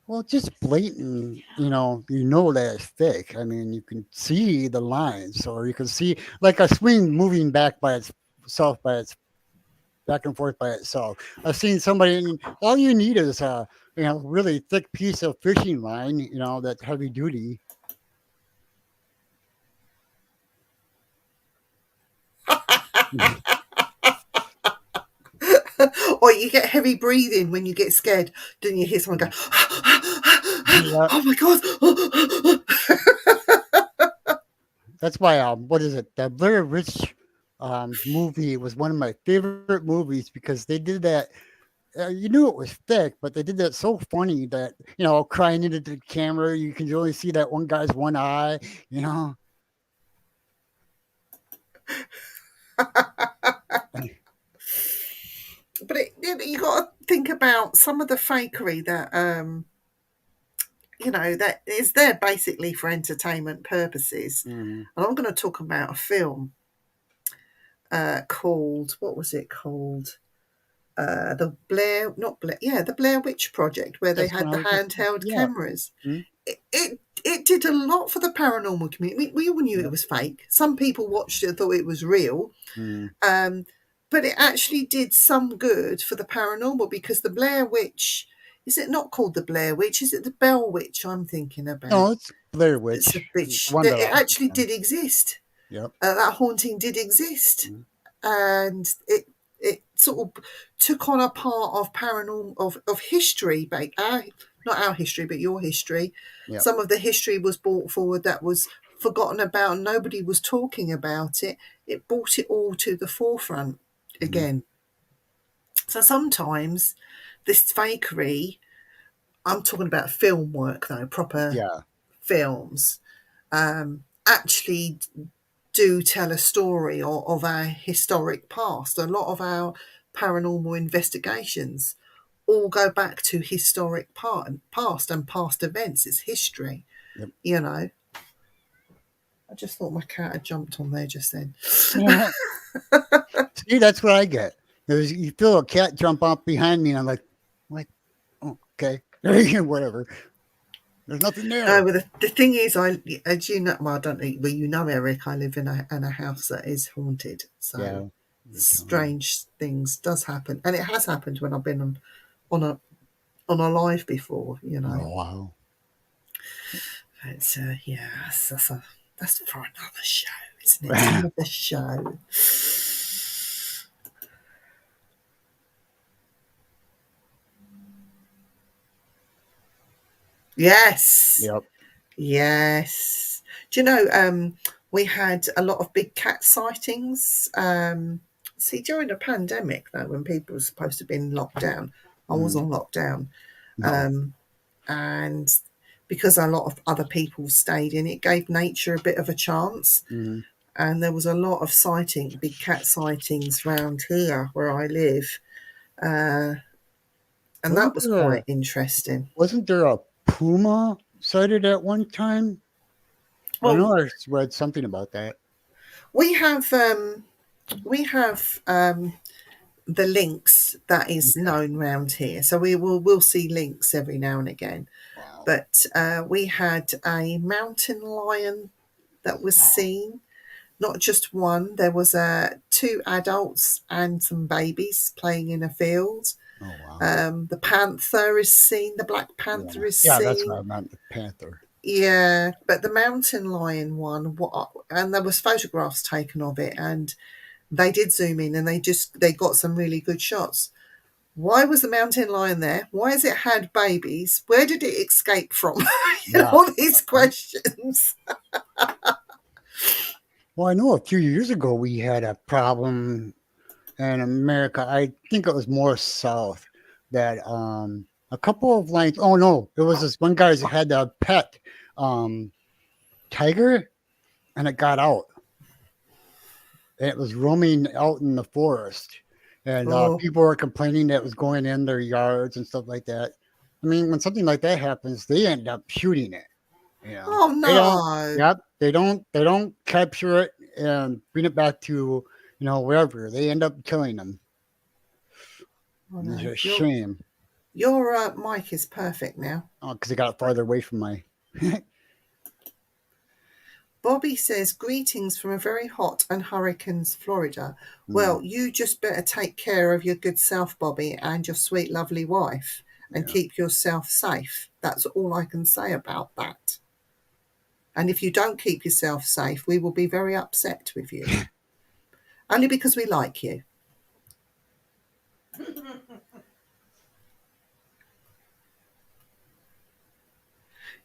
Well, just blatant, you know that it's fake. I mean, you can see the lines, or you can see like a swing moving back by its itself by its back and forth by itself. I've seen somebody, and all you need is a really thick piece of fishing line, that's heavy duty. Or you get heavy breathing when you get scared. Then you hear someone go, Yeah, "Oh my god!" that's why. What is it? The Blair Witch movie was one of my favorite movies because they did that. You knew it was fake, but they did that so funny that crying into the camera, you can only see that one guy's one eye. You know. But you got to think about some of the fakery that that is there basically for entertainment purposes. Mm-hmm. And I'm going to talk about a film called, what was it called? The Blair Witch Project, where they That's had when I the was just handheld yeah. cameras. Mm-hmm. It did a lot for the paranormal community. We all knew Yep. it was fake. Some people watched it and thought it was real. Mm-hmm. But it actually did some good for the paranormal, because the Blair Witch, is it not called the Blair Witch? Is it the Bell Witch I'm thinking about? No, it's Blair It's a Witch, the witch. one that It I actually understand. did exist. Yep. That haunting did exist. Mm-hmm. And it sort of took on a part of paranormal of history, not our history, but your history. Yep. Some of the history was brought forward that was forgotten about. Nobody was talking about it. It brought it all to the forefront again. So sometimes this fakery, I'm talking about film work though, proper Yeah. films, actually do tell a story of our historic past. A lot of our paranormal investigations all go back to historic past and past events. It's history, Yep. I just thought my cat had jumped on there just then. See, that's what I get. You feel a cat jump up behind me, and I'm like, oh, okay, whatever. There's nothing there. But the thing is, as you know, well, I don't know, well, Eric, I live in a house that is haunted. So Yeah. strange things does happen, and it has happened when I've been on a live before. Oh wow. It's that's for another show, isn't it? It's another show. Yes. Yep. Yes. Do you know, we had a lot of big cat sightings. See, during the pandemic, though, when people were supposed to be in lockdown, I was on lockdown. No. And because a lot of other people stayed in, it gave nature a bit of a chance. Mm-hmm. And there was a lot of big cat sightings around here where I live. And that was quite interesting. Wasn't there a puma sighted at one time? I Well, know I read something about that. we have the lynx that is known round here, so we'll see lynx every now and again. Wow. But we had a mountain lion that was seen, not just one. There was two adults and some babies playing in a field. Oh wow. The panther is seen. The black panther is Yeah, seen. that's what I meant. The panther. Yeah, but the mountain lion one, and there was photographs taken of it, and they did zoom in, and they got some really good shots. Why was the mountain lion there? Why has it had babies? Where did it escape from? All these questions. Well, I know a few years ago we had a problem in America. I think it was more south that a couple of lions. Oh no, it was this one guy who had a pet tiger, and it got out. And it was roaming out in the forest, and people were complaining that it was going in their yards and stuff like that. I mean, when something like that happens, they end up shooting it. Oh no! They don't. Yep, they don't. They don't capture it and bring it back to wherever. They end up killing them. Oh, no. It's a shame. Your mic is perfect now. Oh, because I got it farther away from my. Bobby says, greetings from a very hot and hurricanes Florida. Well, you just better take care of your good self, Bobby, and your sweet, lovely wife, and keep yourself safe. That's all I can say about that. And if you don't keep yourself safe, we will be very upset with you. Only because we like you.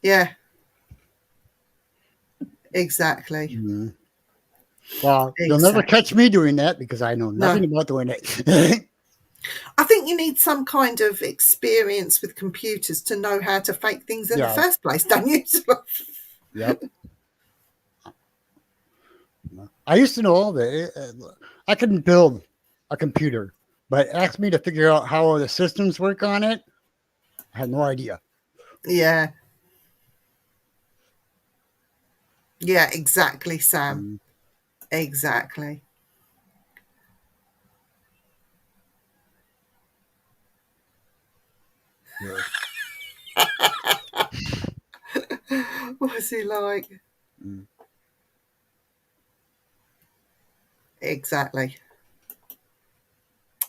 Yeah. Exactly. Mm-hmm. Well, you'll never catch me doing that because I know nothing about doing it. I think you need some kind of experience with computers to know how to fake things in the first place, don't you? Yep. I used to know all that. I can build a computer, but ask me to figure out how the systems work on it, I had no idea. Yeah. Yeah, exactly, Sam. Exactly. Yeah. What's he like? Mm. Exactly.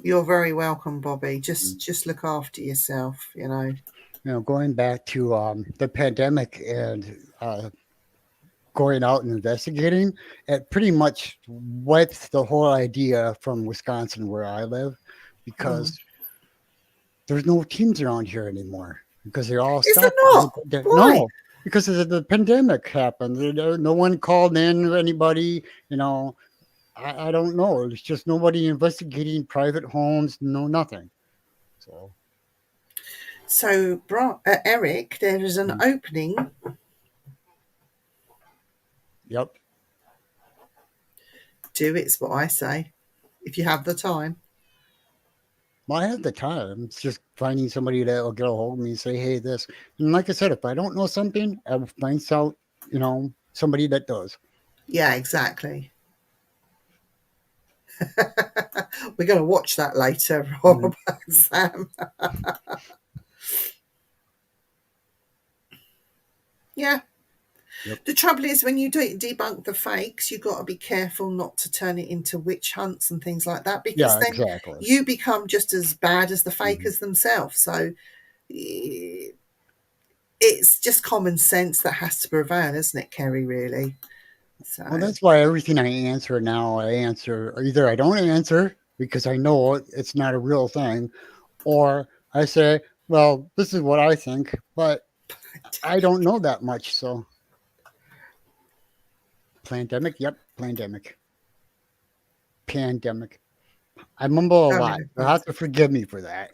You're very welcome, Bobby. Just look after yourself, you know. You know, going back to the pandemic and going out and investigating, it pretty much wiped the whole idea from Wisconsin, where I live, because there's no teams around here anymore because they all Is it stopped. not? Why? No, because of the pandemic happened. No one called in anybody. You know, I don't know. It's just nobody investigating private homes. No, nothing. So, Eric, there is an opening. Yep. Do it's what I say. If you have the time. Well, I have the time. It's just finding somebody that will get a hold of me and say, "Hey, this." And like I said, if I don't know something, I will find out. You know, somebody that does. Yeah, exactly. We're going to watch that later, Rob and Sam. Yeah. Yep. The trouble is, when you debunk the fakes, you've got to be careful not to turn it into witch hunts and things like that, because then exactly. you become just as bad as the fakers themselves. So it's just common sense that has to prevail, isn't it, Kerry, really? So. Well, that's why everything I answer now, I answer either I don't answer because I know it's not a real thing, or I say, well, this is what I think, but I don't know that much. So, pandemic, yep, pandemic. I mumble a lot. You'll have to forgive me for that.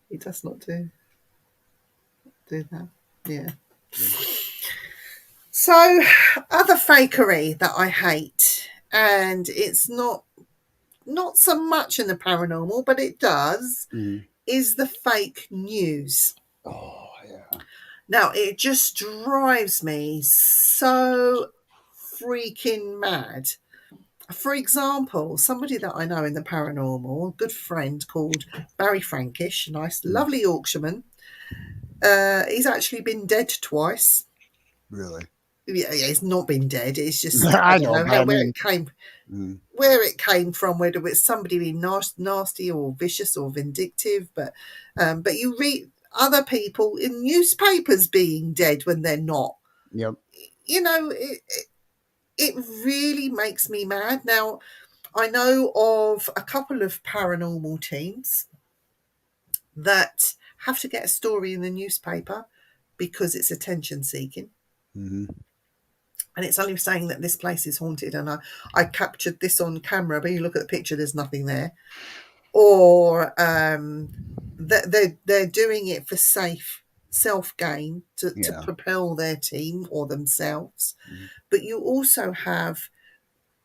He does not do that. Yeah. So, other fakery that I hate, and it's not so much in the paranormal, but it does, is the fake news. Oh, yeah. Now, it just drives me so freaking mad. For example, somebody that I know in the paranormal, a good friend called Barry Frankish, a nice, lovely Yorkshireman. He's actually been dead twice. Really? Yeah, he's not been dead. It's just I know where it came. Where it came from, whether it's somebody being nasty or vicious or vindictive, but you read other people in newspapers being dead when they're not. Yep. You know, it really makes me mad. Now, I know of a couple of paranormal teams that have to get a story in the newspaper because it's attention seeking. And it's only saying that this place is haunted, and I captured this on camera, but you look at the picture, there's nothing there. Or they're doing it for self-gain to propel their team or themselves. But you also have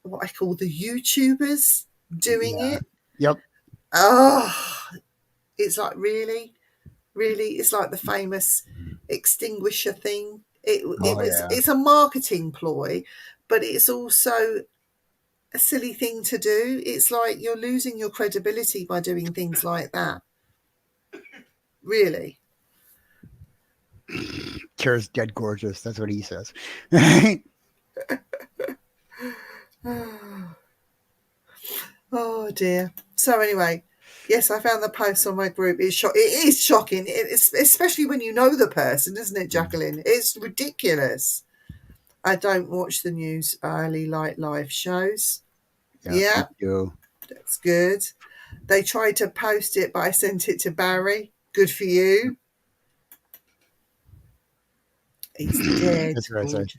what I call the YouTubers doing it. Yep. Oh, it's like, really? It's like the famous extinguisher thing. It's a marketing ploy, but it's also a silly thing to do. It's like you're losing your credibility by doing things like that. Really. Kara's dead gorgeous. That's what he says. Oh dear. So anyway, yes, I found the post on my group. It is shocking. It's especially when you know the person, isn't it, Jacqueline? It's ridiculous. I don't watch the news. I only like live shows. Yeah, Thank you. that's good. They tried to post it, but I sent it to Barry. Good for you. He's dead. That's what I said.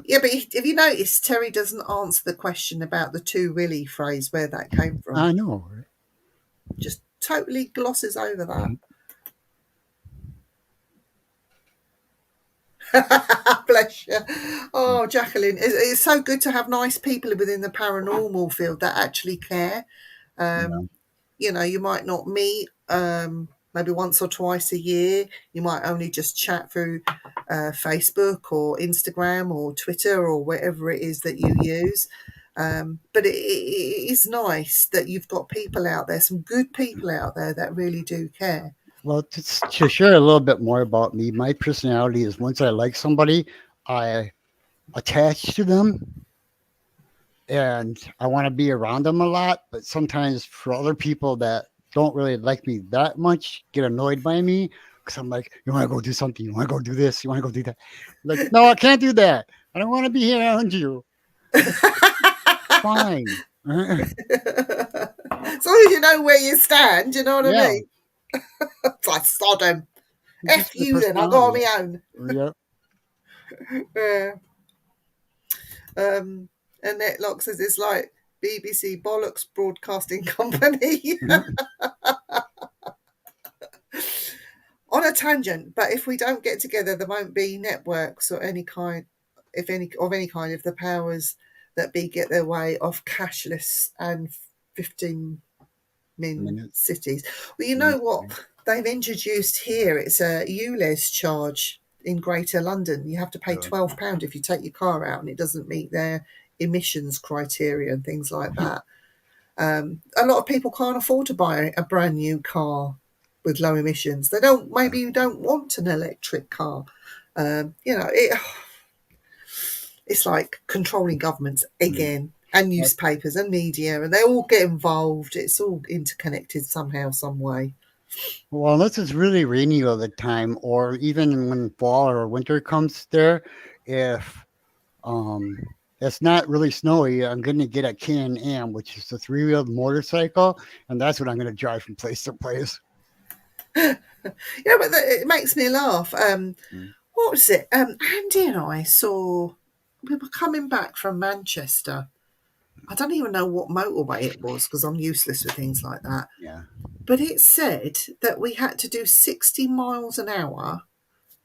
Yeah, but have you noticed Terry doesn't answer the question about the two willy phrase, where that came from? I know. Just totally glosses over that. Bless you. Oh, Jacqueline, it's so good to have nice people within the paranormal field that actually care. You know, you might not meet maybe once or twice a year. You might only just chat through Facebook or Instagram or Twitter or whatever it is that you use. But it is nice that you've got people out there, some good people out there that really do care. Well, to share a little bit more about me, my personality is once I like somebody, I attach to them and I want to be around them a lot. But sometimes for other people that don't really like me that much, get annoyed by me because I'm like, you want to go do something? You want to go do this? You want to go do that? Like, no, I can't do that. I don't want to be around you. Fine. As long as you know where you stand, you know what I Yeah. mean? It's like Sodom. It's F just my you then, I'll go on personality. my own. Yeah. Yeah. Annette Locke says it's like BBC Bollocks Broadcasting Company. On a tangent, but if we don't get together, there won't be networks or any kind, if any the powers that be get their way of cashless and 15 min cities. Well, you know what they've introduced here? It's a ULEZ charge in Greater London. You have to pay £12 if you take your car out and it doesn't meet their emissions criteria and things like that. A lot of people can't afford to buy a brand new car with low emissions. They don't. Maybe you don't want an electric car. You know, it's like controlling governments again, and newspapers and media, and they all get involved. It's all interconnected somehow, some way. Well, unless it's really rainy all the time, or even when fall or winter comes there, if um it's not really snowy, I'm gonna get a Can-Am, which is a three-wheeled motorcycle, and that's what I'm gonna drive from place to place. Yeah, but it makes me laugh. What was it? Andy and I saw. We were coming back from Manchester. I don't even know what motorway it was because I'm useless with things like that. Yeah. But it said that we had to do 60 miles an hour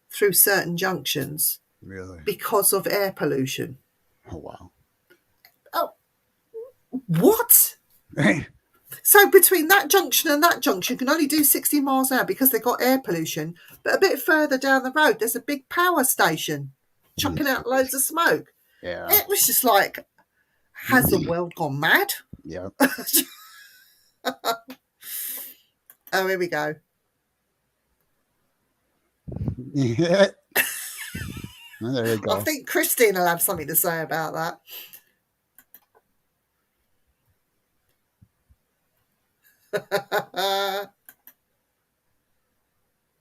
through certain junctions Really? because of air pollution. Oh wow. Oh, what? So between that junction and that junction, you can only do 60 miles an hour because they got air pollution. But a bit further down the road, there's a big power station chucking out loads of smoke. Yeah. It was just like, has the world gone mad? Yeah. Oh, here we go. Yeah. Well, there you go. I think Christine will have something to say about that.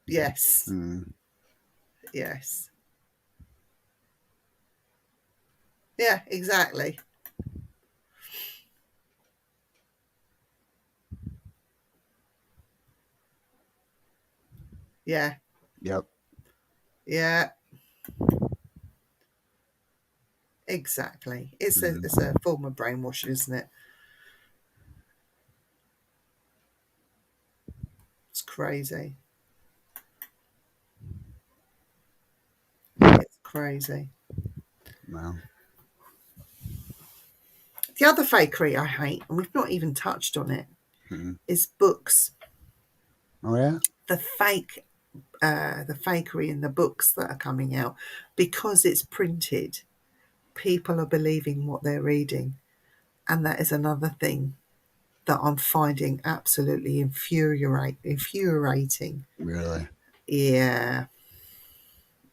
Yes. Yes. Yeah, exactly. Yeah. Yep. Yeah. Exactly. It's a form of brainwashing, isn't it? It's crazy. It's crazy. Wow. The other fakery I hate, and we've not even touched on it, is books. Oh yeah. The fakery in the books that are coming out, because it's printed, people are believing what they're reading, and that is another thing that I'm finding absolutely infuriating. Really. Yeah.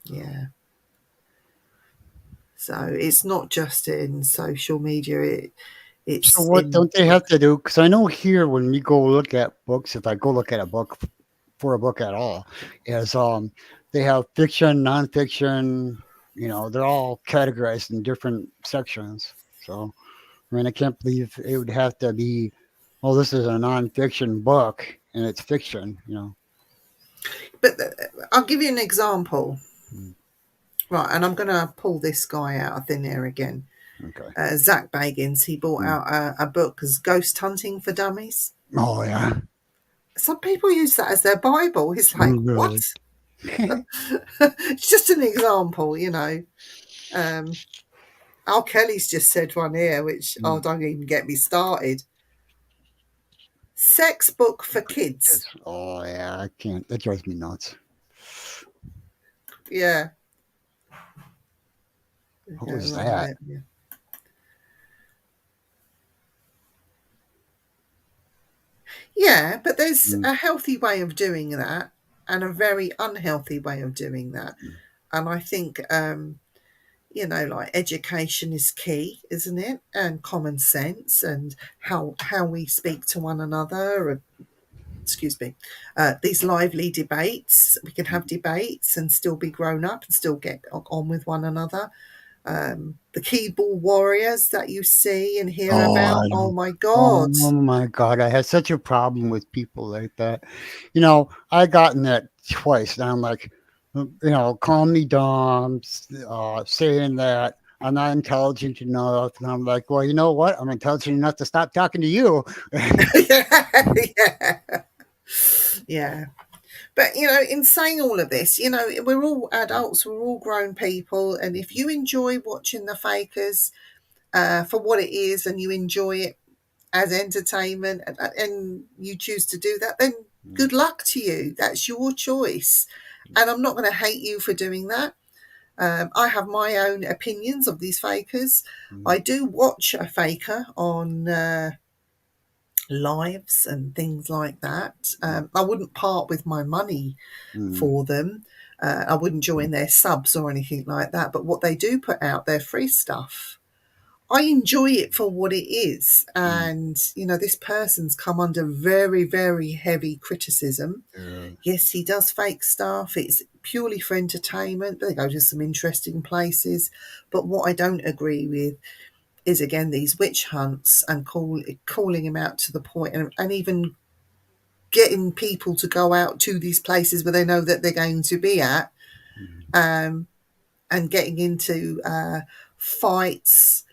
Yeah. So it's not just in social media. So It's what in don't they have books. to do? Because I know here when we go look at books, if I go look at a book for a book at all, is they have fiction, nonfiction. They're all categorized in different sections. So I mean, I can't believe it would have to be, oh, this is a nonfiction book and it's fiction. But I'll give you an example. Mm, Right, and I'm going to pull this guy out of thin air again. okay. Zach Bagans, he brought Mm. out a book as Ghost Hunting for Dummies. Oh yeah. Some people use that as their Bible. It's like, what? Really. It's just an example, you know. Al Kelly's just said one here, which, oh, Mm. don't even get me started. Sex book for kids. Oh yeah, I can't. That drives me nuts. Yeah. What Okay, was right that? there. Yeah. Yeah, but there's Mm, a healthy way of doing that and a very unhealthy way of doing that. mm, And I think, like education is key, isn't it? And common sense and how we speak to one another. And, excuse me, these lively debates. We can have debates and still be grown up and still get on with one another. The keyboard warriors that you see and hear Oh, about. I Oh know. my Oh God. my God, I had such a problem with people like that. I gotten that twice, and I'm like, call me dumb, saying that I'm not intelligent enough, and I'm like, well, you know what? I'm intelligent enough to stop talking to you. Yeah, yeah, yeah. But in saying all of this, we're all adults, we're all grown people, and if you enjoy watching the Fakers for what it is, and you enjoy it as entertainment, and you choose to do that, then Mm, good luck to you. That's your choice, and I'm not going to hate you for doing that. I have my own opinions of these Fakers. mm, I do watch a Faker on lives and things like that. I wouldn't part with my money mm, for them. I wouldn't join their subs or anything like that. But what they do put out, their free stuff, I enjoy it for what it is. mm, And, this person's come under very, very heavy criticism. yeah, Yes, he does fake stuff. It's purely for entertainment, but they go to some interesting places. But what I don't agree with is, again, these witch hunts and calling him out to the point, and even getting people to go out to these places where they know that they're going to be at, mm, um, and getting into fights,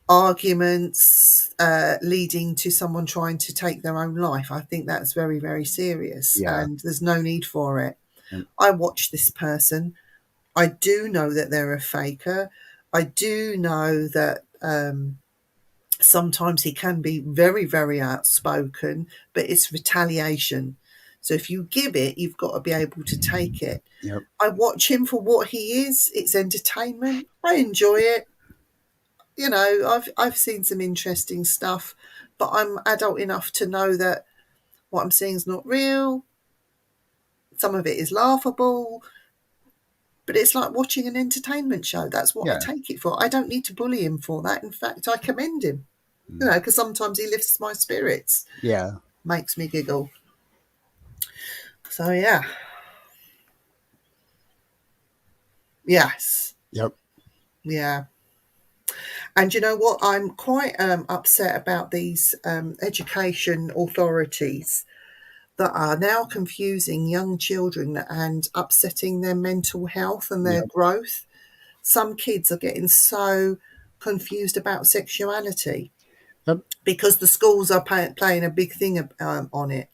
arguments, leading to someone trying to take their own life. I think that's very, very serious, yeah, and there's no need for it. and- I watch this person. I do know that they're a faker. I do know that sometimes he can be very, very outspoken, but it's retaliation. So if you give it, you've got to be able to take it. yep, I watch him for what he is. It's entertainment. I enjoy it. I've seen some interesting stuff, but I'm adult enough to know that what I'm seeing is not real. Some of it is laughable, but it's like watching an entertainment show. That's what I yeah, take it for. I don't need to bully him for that. In fact, I commend him, mm, because sometimes he lifts my spirits, yeah, makes me giggle. So, yeah. Yes. yep, Yeah. And you know what? I'm quite upset about these education authorities that are now confusing young children and upsetting their mental health and their yep, growth. Some kids are getting so confused about sexuality yep. because the schools are playing a big thing on it.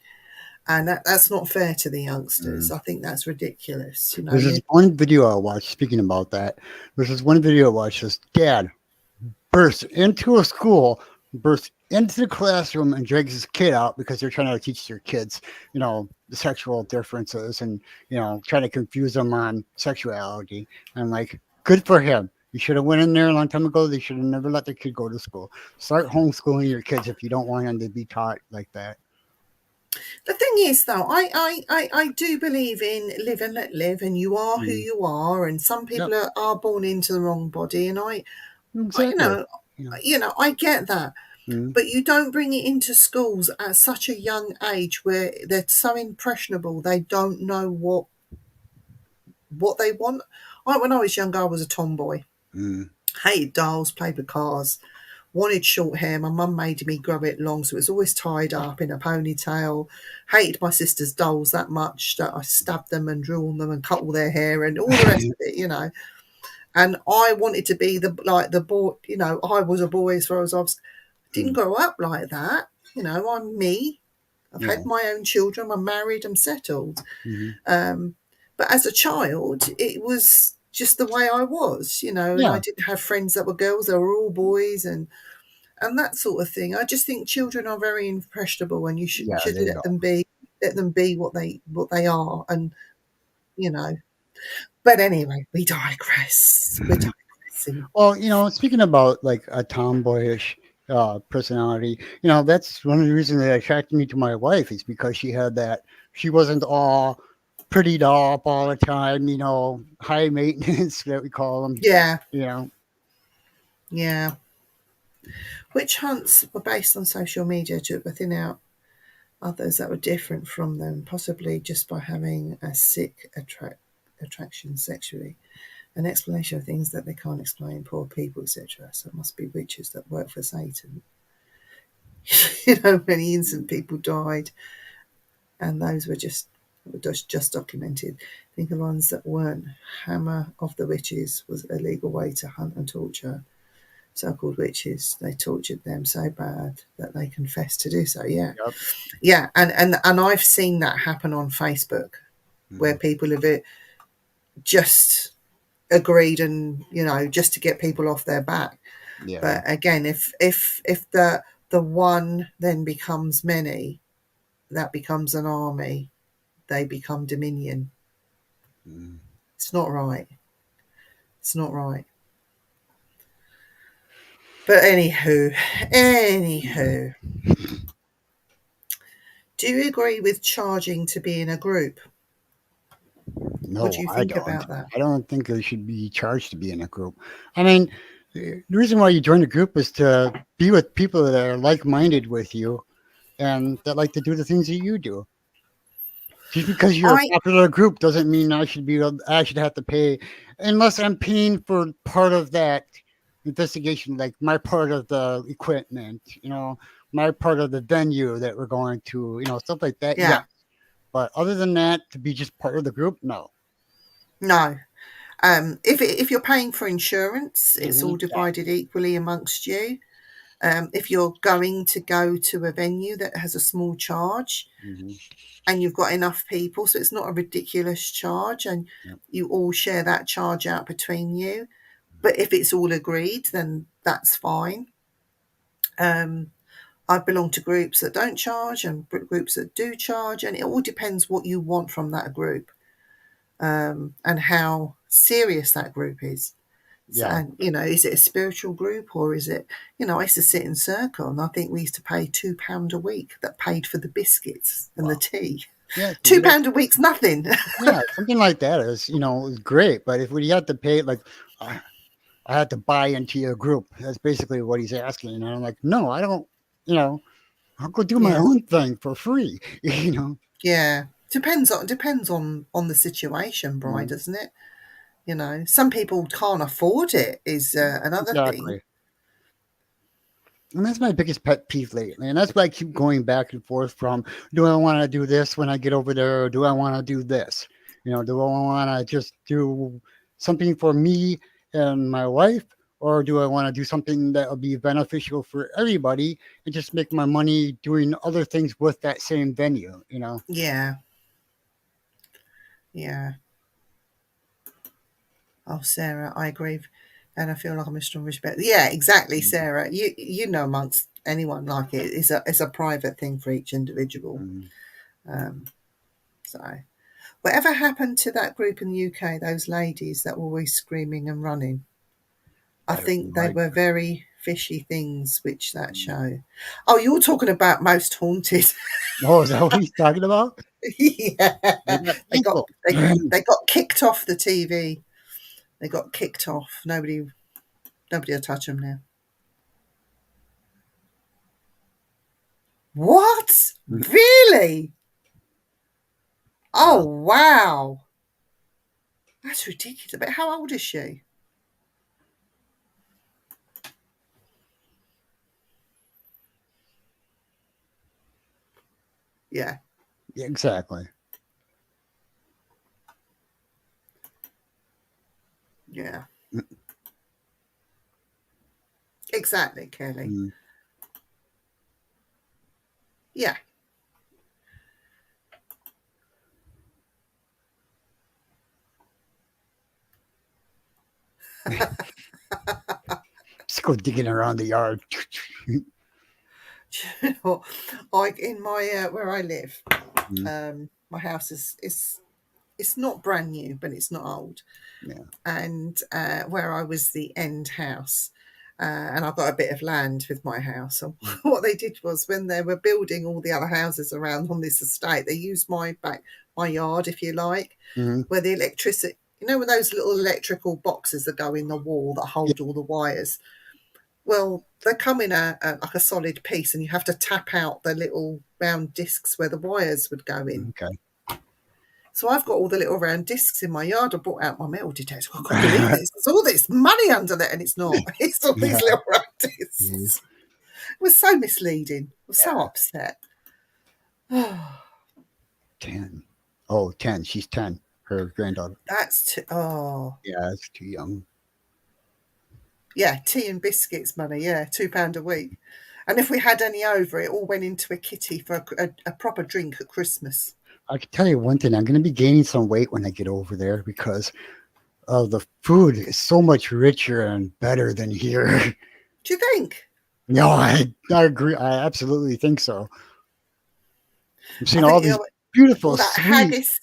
And that's not fair to the youngsters. Mm. I think that's ridiculous. There's this one video I watched. Speaking about that, there's this one video I watched. This dad bursts into a school, bursts into the classroom, and drags his kid out because they're trying to teach their kids, the sexual differences, and trying to confuse them on sexuality. And I'm like, good for him. You should have went in there a long time ago. They should have never let their kid go to school. Start homeschooling your kids if you don't want them to be taught like that. The thing is, though, I do believe in live and let live, and you are who Mm. you are, and some Yep. people are born into the wrong body, and I Exactly. Yeah. I get that, Mm. but you don't bring it into schools at such a young age where they're so impressionable they don't know what they want. When I was younger, I was a tomboy. Mm. Hated dolls, played with cars, wanted short hair. My mum made me grow it long, so it was always tied up in a ponytail. Hated my sister's dolls that much that I stabbed them and drawn them and cut all their hair and all the rest of it. And I wanted to be the boy. I was a boy as far as I was. Didn't Mm. grow up like that. I'm me. I've Yeah. had my own children. I'm married. I'm settled. Hmm. Um, but as a child, it was just the way I was, and I Yeah. didn't have friends that were girls. They were all boys and that sort of thing. I just think children are very impressionable, and you Yeah. should They are. let them be what they are, and you know. But anyway, we digress. We're digressing. Well, speaking about like a tomboyish personality, that's one of the reasons that attracted me to my wife is because she had that. She wasn't all prettied up all the time, high maintenance that we call them. Yeah, You know, yeah. Witch hunts were based on social media to thin out others that were different from them, possibly just by having a sick attraction sexually. An explanation of things that they can't explain, poor people, etc. So it must be witches that work for Satan. Many innocent people died, and those were just documented. I think the ones that weren't. Hammer of the witches was a legal way to hunt and torture so-called witches. They tortured them so bad that they confessed to do so. Yeah, yep. yeah, and I've seen that happen on Facebook where Mhm. people have just agreed and just to get people off their back. Yeah. But again, if the one then becomes many, that becomes an army. They become dominion. Mhm. It's not right. It's not right. But anywho, do you agree with charging to be in a group? What No, do you I think don't. about that? I don't think they should be charged to be in a group. I mean, the reason why you join a group is to be with people that are like-minded with you and that like to do the things that you do. Just because you're a I popular group doesn't mean I should have to pay unless I'm paying for part of that investigation, like my part of the equipment, my part of the venue that we're going to, stuff like that. Yeah. Yeah, But other than that, to be just part of the group, no. no. If you're paying for insurance, it's Hmm. all divided equally amongst you. If you're going to go to a venue that has a small charge Hmm. and you've got enough people, so it's not a ridiculous charge, and Yep. you all share that charge out between you. But if it's all agreed, then that's fine. Um, I belong to groups that don't charge and groups that do charge, and it all depends what you want from that group, and how serious that group is. So, Yeah. and is it a spiritual group or is it? I used to sit in circle, and I think we used to pay £2 a week that paid for the biscuits and the Wow. tea. Yeah. Two See, that's, pound a week's nothing. yeah. Something like that is great. But if we have to pay, like, I, I have to buy into your group, that's basically what he's asking. And I'm like, no, I don't, you know, I'll go do my Yeah, own thing for free, you know. yeah. Depends on the situation, Bri, Mm, doesn't it? Some people can't afford it. Is another thing. exactly. And that's my biggest pet peeve lately. And that's why I keep going back and forth from do I want to do this when I get over there or do I want to do this? Do I want to just do something for me and my wife or do I want to do something that will be beneficial for everybody and just make my money doing other things with that same venue? Yeah, yeah. Oh, Sarah, I agree, and I feel like I'm a strong respect. Yeah, exactly, Sarah. Amongst anyone like it, it's a private thing for each individual. Mm, Um, so, whatever happened to that group in the UK? Those ladies that were always screaming and running. I I don't think know. they were very fishy things, which that show. Oh, you're talking about Most Haunted. Oh, is that what he's talking about? Yeah, They got they got people. they got kicked off the TV. They got kicked off. Nobody will touch them now. What? Really? Oh, wow. That's ridiculous. But how old is she? Yeah. Yeah, exactly. Yeah. Exactly, Kelly. Mm. Yeah. Just go digging around the yard. Like in my where I live, Mm. my house is it's not brand new, but it's not old. Yeah. And where I was the end house, and I've got a bit of land with my house. And what they did was when they were building all the other houses around on this estate, they used my yard, if you like, Mm-hmm. where the electricity. You know, with those little electrical boxes that go in the wall that Yeah. hold all the wires. Well, they come in a like a solid piece, and you have to tap out the little round discs where the wires would go in. Okay. So I've got all the little round discs in my yard. I brought out my metal detector. I can't believe this. There's all this money under there, and it's not. It's all Yeah. these little round Mm. discs. It was so misleading. I was so Yeah. upset. 10. Oh, 10. She's 10. Her granddaughter. That's oh Yeah, that's too young. yeah, tea and biscuits money. Yeah, £2 a week. And if we had any over, it all went into a kitty for a proper drink at Christmas. I can tell you one thing. I'm going to be gaining some weight when I get over there because the food is so much richer and better than here. Do you think? No, I agree. I absolutely think so. I've I seen all think these beautiful all that sweets.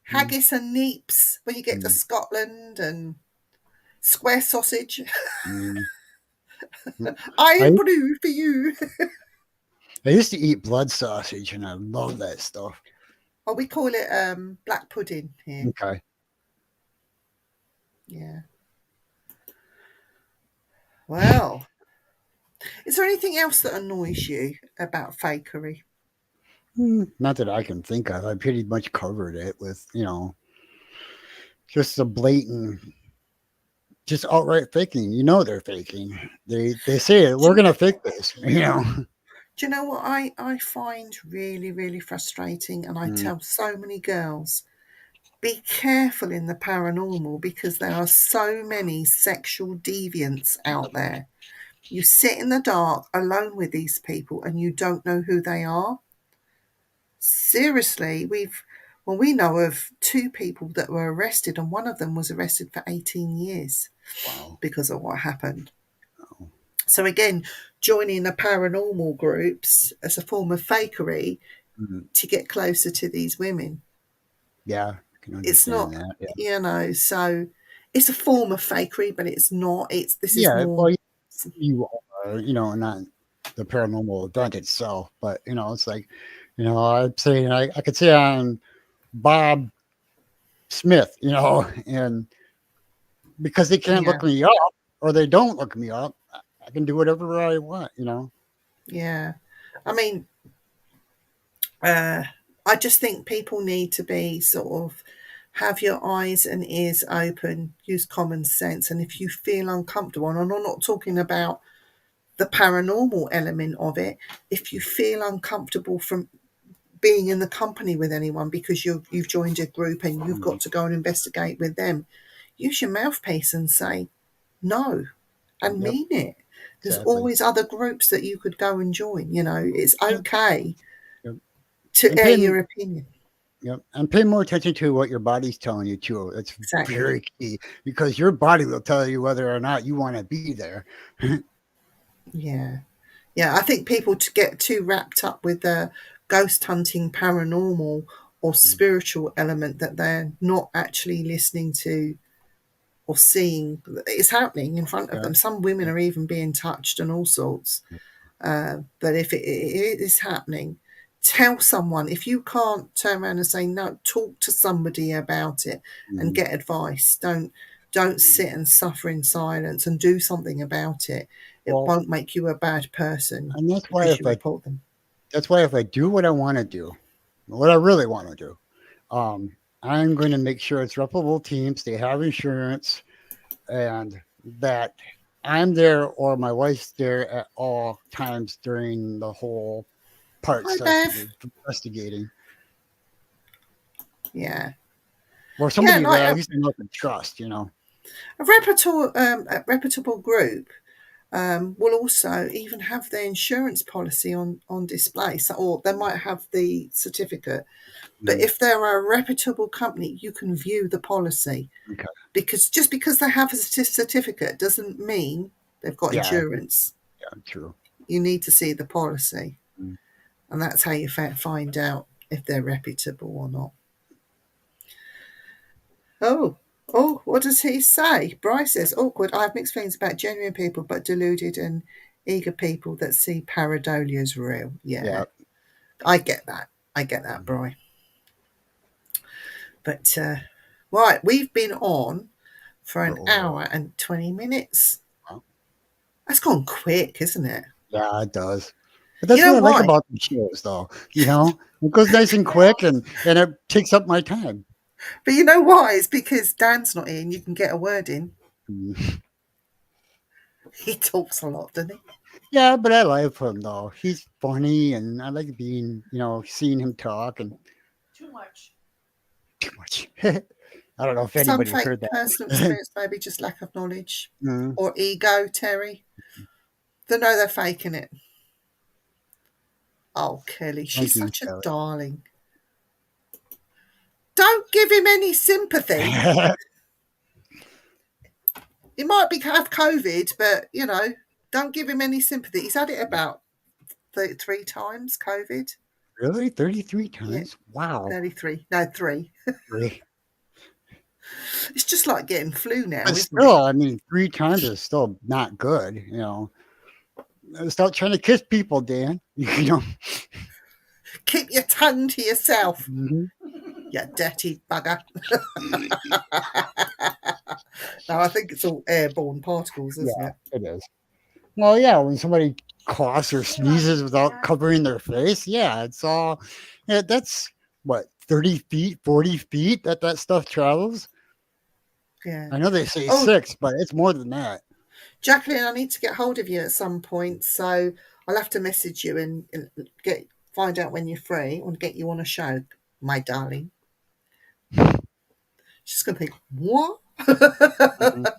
haggis and neeps when you get to Mm, Scotland, and square sausage. mm, mm. I Iron brew for you. I used to eat blood sausage, and I love that stuff. Oh, we call it black pudding here. Okay. Yeah. Well, is there anything else that annoys you about fakery? Not that I can think of. I pretty much covered it with, just the blatant, just outright faking. You know they're faking. They say it. Do We're gonna fake this. You know. do you know what I find really, really frustrating? And I Mm, tell so many girls, be careful in the paranormal because there are so many sexual deviants out there. You sit in the dark alone with these people and you don't know who they are. Seriously, we know of two people that were arrested, and one of them was arrested for 18 years wow. because of what happened. So again, joining the paranormal groups as a form of fakery Mm, to get closer to these women. yeah, I can It's understand not, that. Yeah. so it's a form of fakery, but it's not. This is Yeah. more. Well, you are, not the paranormal event itself, but it's like, I'd say I could say I'm Bob Smith, and because they can't Yeah, look me up or they don't look me up, I can do whatever I want. yeah. I mean, uh, I just think people need to be sort of have your eyes and ears open, use common sense, and if you feel uncomfortable, and I'm not talking about the paranormal element of it, if you feel uncomfortable from being in the company with anyone because you've joined a group and you've Mhm. got to go and investigate with them, use your mouthpiece and say no and Yep, mean it. There's exactly. always other groups that you could go and join. It's Yep, okay yep. to And air pay, your opinion. yep, and pay more attention to what your body's telling you too. It's Exactly. very key because your body will tell you whether or not you want to be there. Yeah. Yeah. I think people to get too wrapped up with the ghost hunting, paranormal, or Mm, spiritual element that they're not actually listening to or seeing. It's happening in front of yeah, them. Some women are even being touched and all sorts. But if it is happening, tell someone. If you can't turn around and say no, talk to somebody about it and get advice. Don't sit and suffer in silence, and do something about it. It Well, won't make you a bad person and because you report them. that's why if I do what I want to do, what I really want to do, I'm going to make sure it's reputable teams. They have insurance, and that I'm there or my wife's there at all times during the whole Hi, parts of Bev. investigating, Yeah. or Yeah, somebody that like at least I know can trust. a reputable group will also even have their insurance policy on display. So, or they might have the certificate. But if they're a reputable company, you can view the policy. Okay. Because just because they have a certificate doesn't mean they've got Yeah, insurance. yeah, true. You need to see the policy. Mm. And that's how you find out if they're reputable or not. Oh, what does he say? Bryce says, awkward. I have mixed feelings about genuine people, but deluded and eager people that see pareidolia as real. Yeah. I get that. Bry. But, right, we've been on for an hour and 20 minutes. Wow. That's gone quick, isn't it? Yeah, it does. But that's You know what I like why? about the shows, though. It goes nice and quick, and it takes up my time. But you know why? It's because Dan's not in. You can get a word in. Mm. He talks a lot, doesn't he? Yeah, but I like him though. He's funny, and I like seeing him talk and Too much. too much. I don't know if Some anybody's fake heard that. personal experience, maybe just lack of knowledge Mm. or ego, Terry. They know they're faking it. Oh, Kelly, she's Thank you, such a Kelly. darling. Don't give him any sympathy. He might have COVID, but, don't give him any sympathy. He's had it about 33 times, COVID. Really? 33 Yeah. times? Wow. 33. No, 3. Really? It's just like getting flu now, But isn't still, it? I mean, 3 times is still not good. Stop trying to kiss people, Dan. Keep your tongue to yourself, Mhm. you dirty bugger. No, I think it's all airborne particles, isn't Yeah, it? it is. Well, yeah, when somebody coughs or sneezes without covering their face, yeah, it's all. Yeah, that's what 30 feet, 40 feet that stuff travels. Yeah. I know they say Oh, 6, but it's more than that. Jacqueline, I need to get hold of you at some point, so I'll have to message you and find out when you're free and get you on a show, my darling. She's going to think, what? Mhm.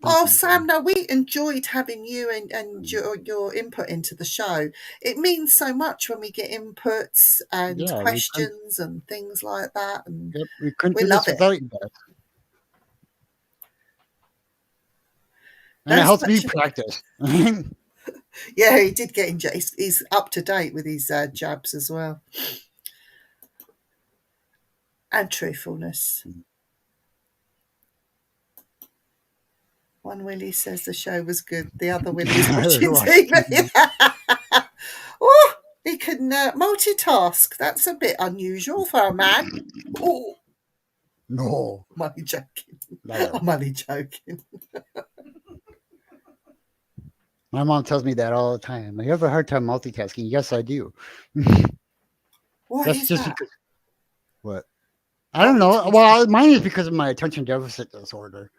Oh, Thank you. Sam, no, we enjoyed having you and your input into the show. It means so much when we get inputs and Yeah, questions and things like that, and we couldn't we do love this it. without you guys. And it Don't helps me touch. practice. Yeah, he did get he's up to date with his jabs as well. And truthfulness. One Willie says the show was good. The other Willie's watching TV. Oh, he can multitask. That's a bit unusual for a man. Oh, No. I'm only joking. Never. I'm only joking. My mom tells me that all the time. You have a hard time multitasking. Yes, I do. What That's is just that? because what? I don't know. Well, mine is because of my attention deficit disorder.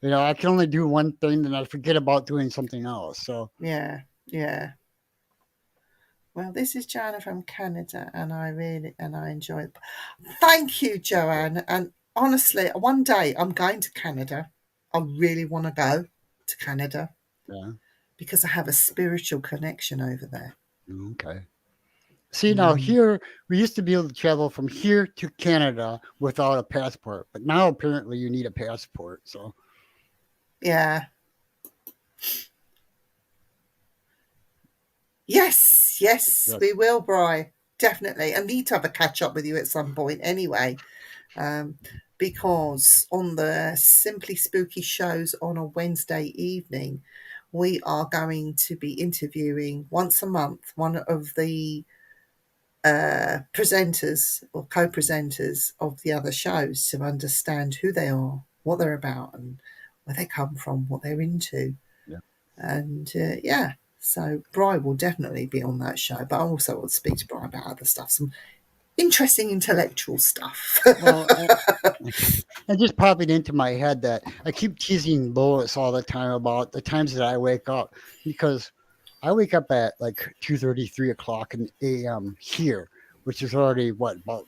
I can only do one thing, then I forget about doing something else. So Yeah. Well, this is Joanna from Canada, and I enjoy it. Thank you, Joanne. And honestly, one day I'm going to Canada. I really want to go to Canada. yeah. Because I have a spiritual connection over there. Okay. See, now here we used to be able to travel from here to Canada without a passport, but now apparently you need a passport. So Yeah. Yes, we will, Bri. Definitely. I need to have a catch up with you at some point anyway. Because on the Simply Spooky shows on a Wednesday evening, we are going to be interviewing once a month one of the presenters or co-presenters of the other shows to understand who they are, what they're about, and where they come from, what they're into. Yeah. And yeah, so Bri will definitely be on that show, but I also want to speak to Bri about other stuff, some interesting intellectual stuff. Well, it just popped into my head that I keep teasing Lois all the time about the times that I wake up, because I wake up at like 2:30, 3 o'clock in a.m. here, which is already what, about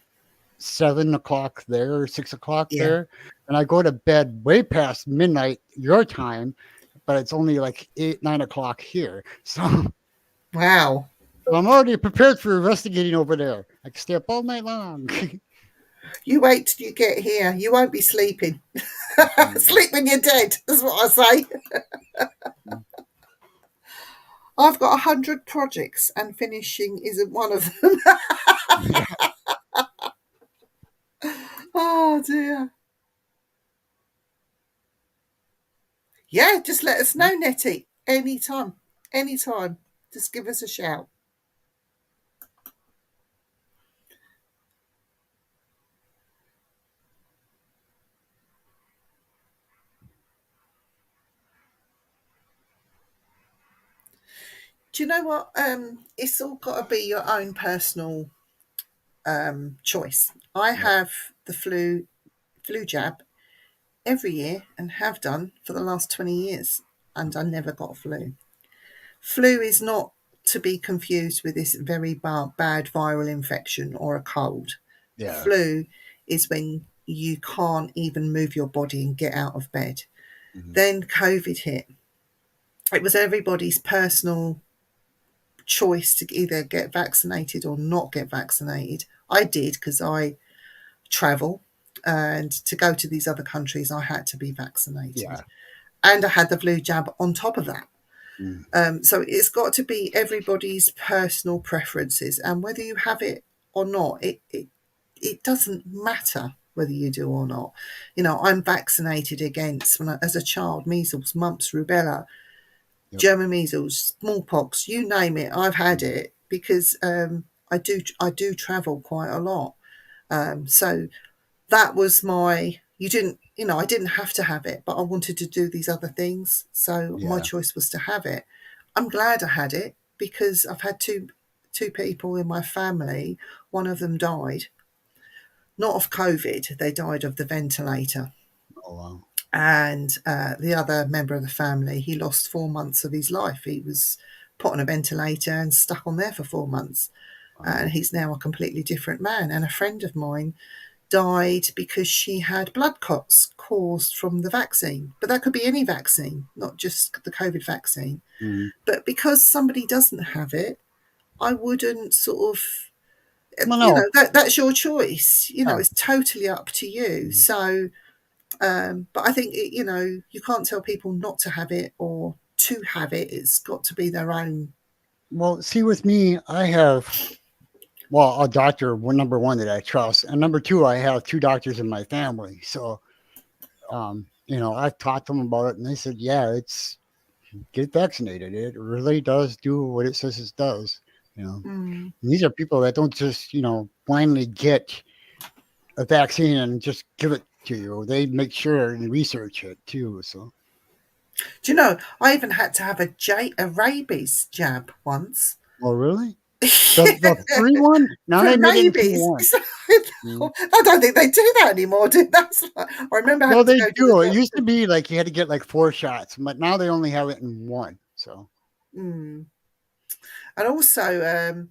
7 o'clock there, 6 o'clock Yeah. there, and I go to bed way past midnight your time, but it's only like 8, 9 o'clock here. So Wow. I'm already prepared for investigating over there. I can stay up all night long. You wait till you get here. You won't be sleeping. Sleep when you're dead. That's what I say. I've got 100 projects, and finishing isn't one of them. Oh dear. Yeah, just let us know, Nettie. Anytime. Anytime. Just give us a shout. Do you know what? It's all got to be your own personal choice. I have the flu jab every year and have done for the last 20 years, and I never got flu. Flu is not to be confused with this very bad viral infection or a cold. Yeah. Flu is when you can't even move your body and get out of bed. Mhm. Then COVID hit. It was everybody's personal choice to either get vaccinated or not get vaccinated. I did, because I travel, and to go to these other countries I had to be vaccinated. Yeah. And I had the flu jab on top of that. Mm. So it's got to be everybody's personal preferences, and whether you have it or not, it doesn't matter whether you do or not. You know, I'm vaccinated against, as a child, measles, mumps, rubella, Yep. German measles, smallpox, you name it. I've had it, because I do travel quite a lot. So that was my. I didn't have to have it, but I wanted to do these other things. So my Yeah. choice was to have it. I'm glad I had it, because I've had two people in my family. One of them died, not of COVID. They died of the ventilator. Oh wow. And the other member of the family, he lost 4 months of his life. He was put on a ventilator and stuck on there for 4 months. And he's now a completely different man. And a friend of mine died because she had blood clots caused from the vaccine. But that could be any vaccine, not just the COVID vaccine. Mm-hmm. But because somebody doesn't have it, I wouldn't sort of, Well, no. that's your choice. Oh. It's totally up to you. Mhm. So, but I think, you can't tell people not to have it or to have it. It's got to be their own. Well, see, with me, I have, well, a doctor, number one, that I trust, and number two, I have 2 doctors in my family. So, I've talked to them about it, and they said, yeah, it's get vaccinated. It really does do what it says it does. And these are people that don't just, blindly get a vaccine and just give it to you. They make sure and research it too. So, Do you know, I even had to have a rabies jab once. oh, really? The free one? Now For they made it into rabies. one. I don't think they do that anymore, do they? I remember No, having to they go to do. the It used to doctor. be like you had to get like 4 shots, but now they only have it in one. So, And also,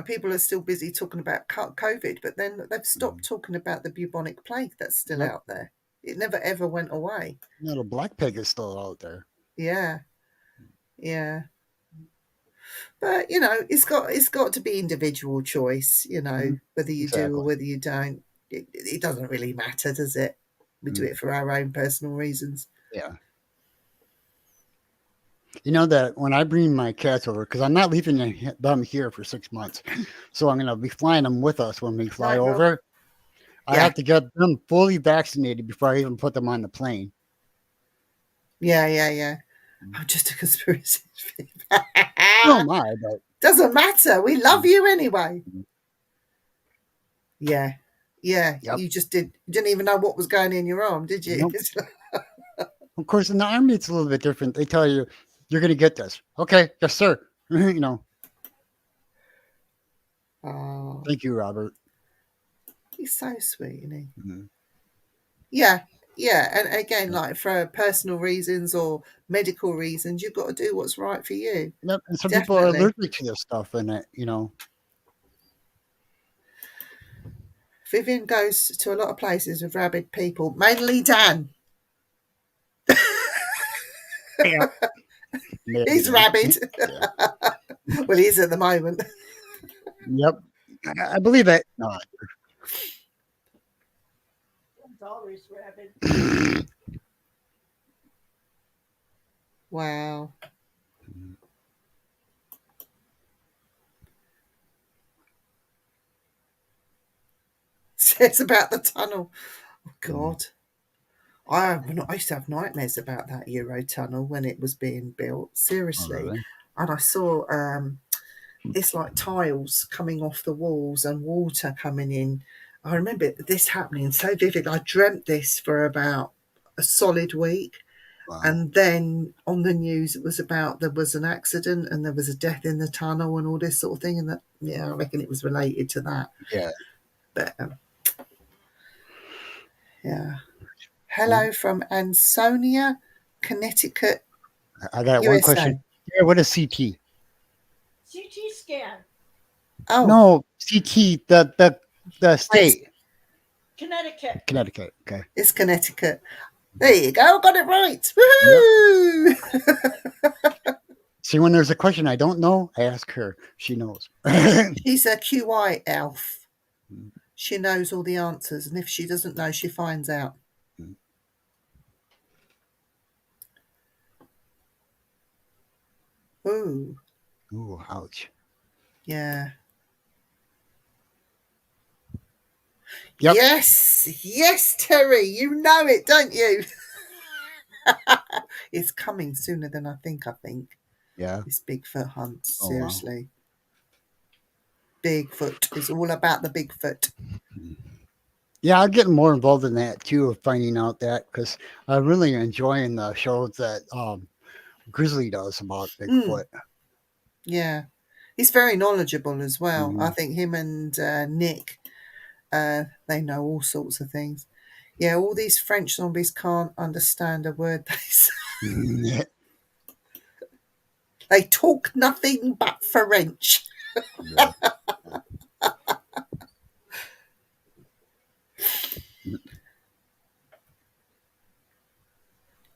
people are still busy talking about COVID, but then they've stopped talking about the bubonic plague that's still yep. out there. It never ever went away. The black pig is still out there. Yeah, yeah. But it's got to be individual choice. Whether you do or Exactly. whether you don't. It doesn't really matter, does it? We do it for our own personal reasons. Yeah. You know that when I bring my cats over, because I'm not leaving them here for 6 months, so I'm going to be flying them with us when we fly Right, Rob? over. I Yeah. have to get them fully vaccinated before I even put them on the plane. Yeah. I'm just a conspiracy theorist. No, my, but Doesn't matter. We love you anyway. Yeah. Yeah. Yep. You just didn't even know what was going in your arm, did you? Nope. Of course, in the Army, it's a little bit different. They tell you, you're going to get this. Okay. Yes, sir. You know, Oh, thank you, Robert. he's so sweet, isn't he? Mhm. Yeah. Yeah. And again, like for personal reasons or medical reasons, you've got to do what's right for you. Yep. And some people are Definitely. allergic to this stuff, and it, you know. Vivian goes to a lot of places with rabid people, mainly Dan. Yeah. He's rabid. Yeah. Well, he is at the moment. Yep. I believe it. No. It's always rabid. Wow. Says about the tunnel. Oh, God. I used to have nightmares about that Eurotunnel when it was being built. Seriously. Oh, really? And I saw it's like tiles coming off the walls and water coming in. I remember this happening so vivid. I dreamt this for about a solid week. Wow. And then on the news, it was about there was an accident and there was a death in the tunnel and all this sort of thing. And that, yeah, I reckon it was related to that. Yeah. But yeah. Hello from Ansonia, Connecticut, I got USA. one question. Yeah, what is CT? CT scan. Oh, No, CT, the state. Connecticut. Connecticut. Okay. it's Connecticut. There you go. Got it right. Woohoo! See, when there's a question I don't know, I ask her. She knows. She's a QI elf. She knows all the answers. And if she doesn't know, she finds out. Ooh. Ooh, ouch. Yeah. Yep. Yes, Terry. You know it, don't you? It's coming sooner than I think. Yeah. This Bigfoot hunt. Oh, wow. Seriously. Bigfoot is all about the Bigfoot. Yeah, I'm getting more involved in that too, of finding out that, because I'm really enjoying the shows that Grizzly does about Bigfoot. Yeah. He's very knowledgeable as well. Mhm. I think him and Nick, they know all sorts of things. Yeah, all these French zombies can't understand a word they say. Yeah. They talk nothing but French. Yeah.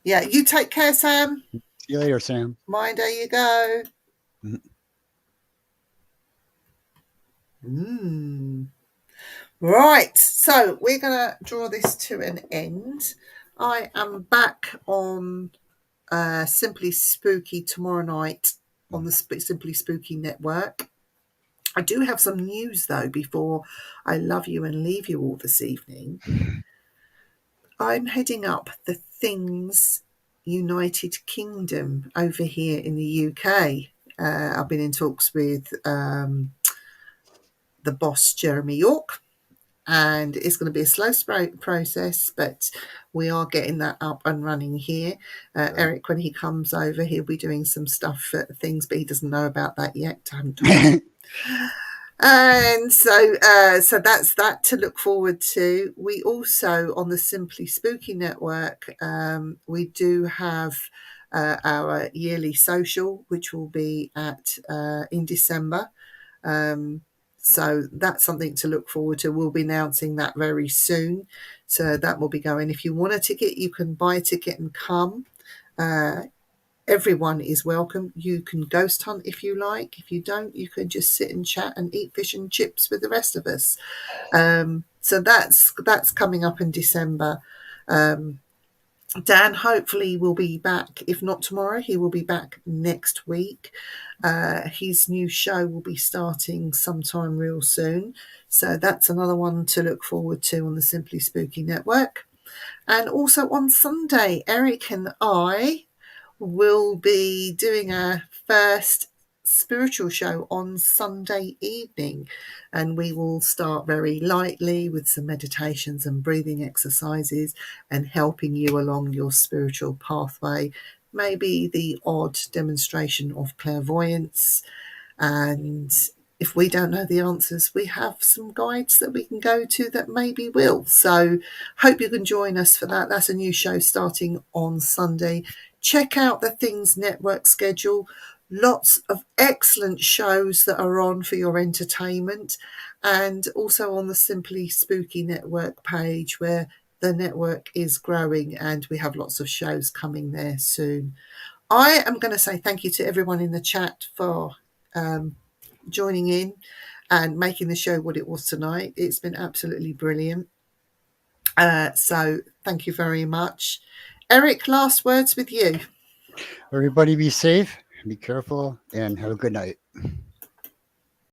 Yeah, you take care, Sam. See you later, Sam. Mind how you go. Mhm. Right, so we're going to draw this to an end. I am back on Simply Spooky tomorrow night on the Simply Spooky network. I do have some news, though, before I love you and leave you all this evening. I'm heading up the Things United Kingdom over here in the UK. I've been in talks with the boss, Jeremy York, and it's going to be a slow process, but we are getting that up and running here. Eric, when he comes over, he'll be doing some stuff for things, but he doesn't know about that yet. I haven't told him. And so that's that to look forward to. We also, on the Simply Spooky network, we do have our yearly social, which will be at in December. So that's something to look forward to. We'll be announcing that very soon. So that will be going. If you want a ticket, you can buy a ticket and come. Everyone is welcome. You can ghost hunt if you like. If you don't, you can just sit and chat and eat fish and chips with the rest of us. So that's coming up in December. Dan hopefully will be back. If not tomorrow, he will be back next week. His new show will be starting sometime real soon. So that's another one to look forward to on the Simply Spooky network. And also on Sunday, Eric and I we'll be doing our first spiritual show on Sunday evening, and we will start very lightly with some meditations and breathing exercises and helping you along your spiritual pathway, maybe the odd demonstration of clairvoyance. And if we don't know the answers, we have some guides that we can go to that maybe will. So hope you can join us for that. That's a new show starting on Sunday. Check out the Things Network schedule. Lots of excellent shows that are on for your entertainment, and also on the Simply Spooky Network page, where the network is growing and we have lots of shows coming there soon. I am going to say thank you to everyone in the chat for joining in and making the show what it was tonight. It's been absolutely brilliant. So thank you very much. Eric, last words with you. Everybody be safe, be careful, and have a good night.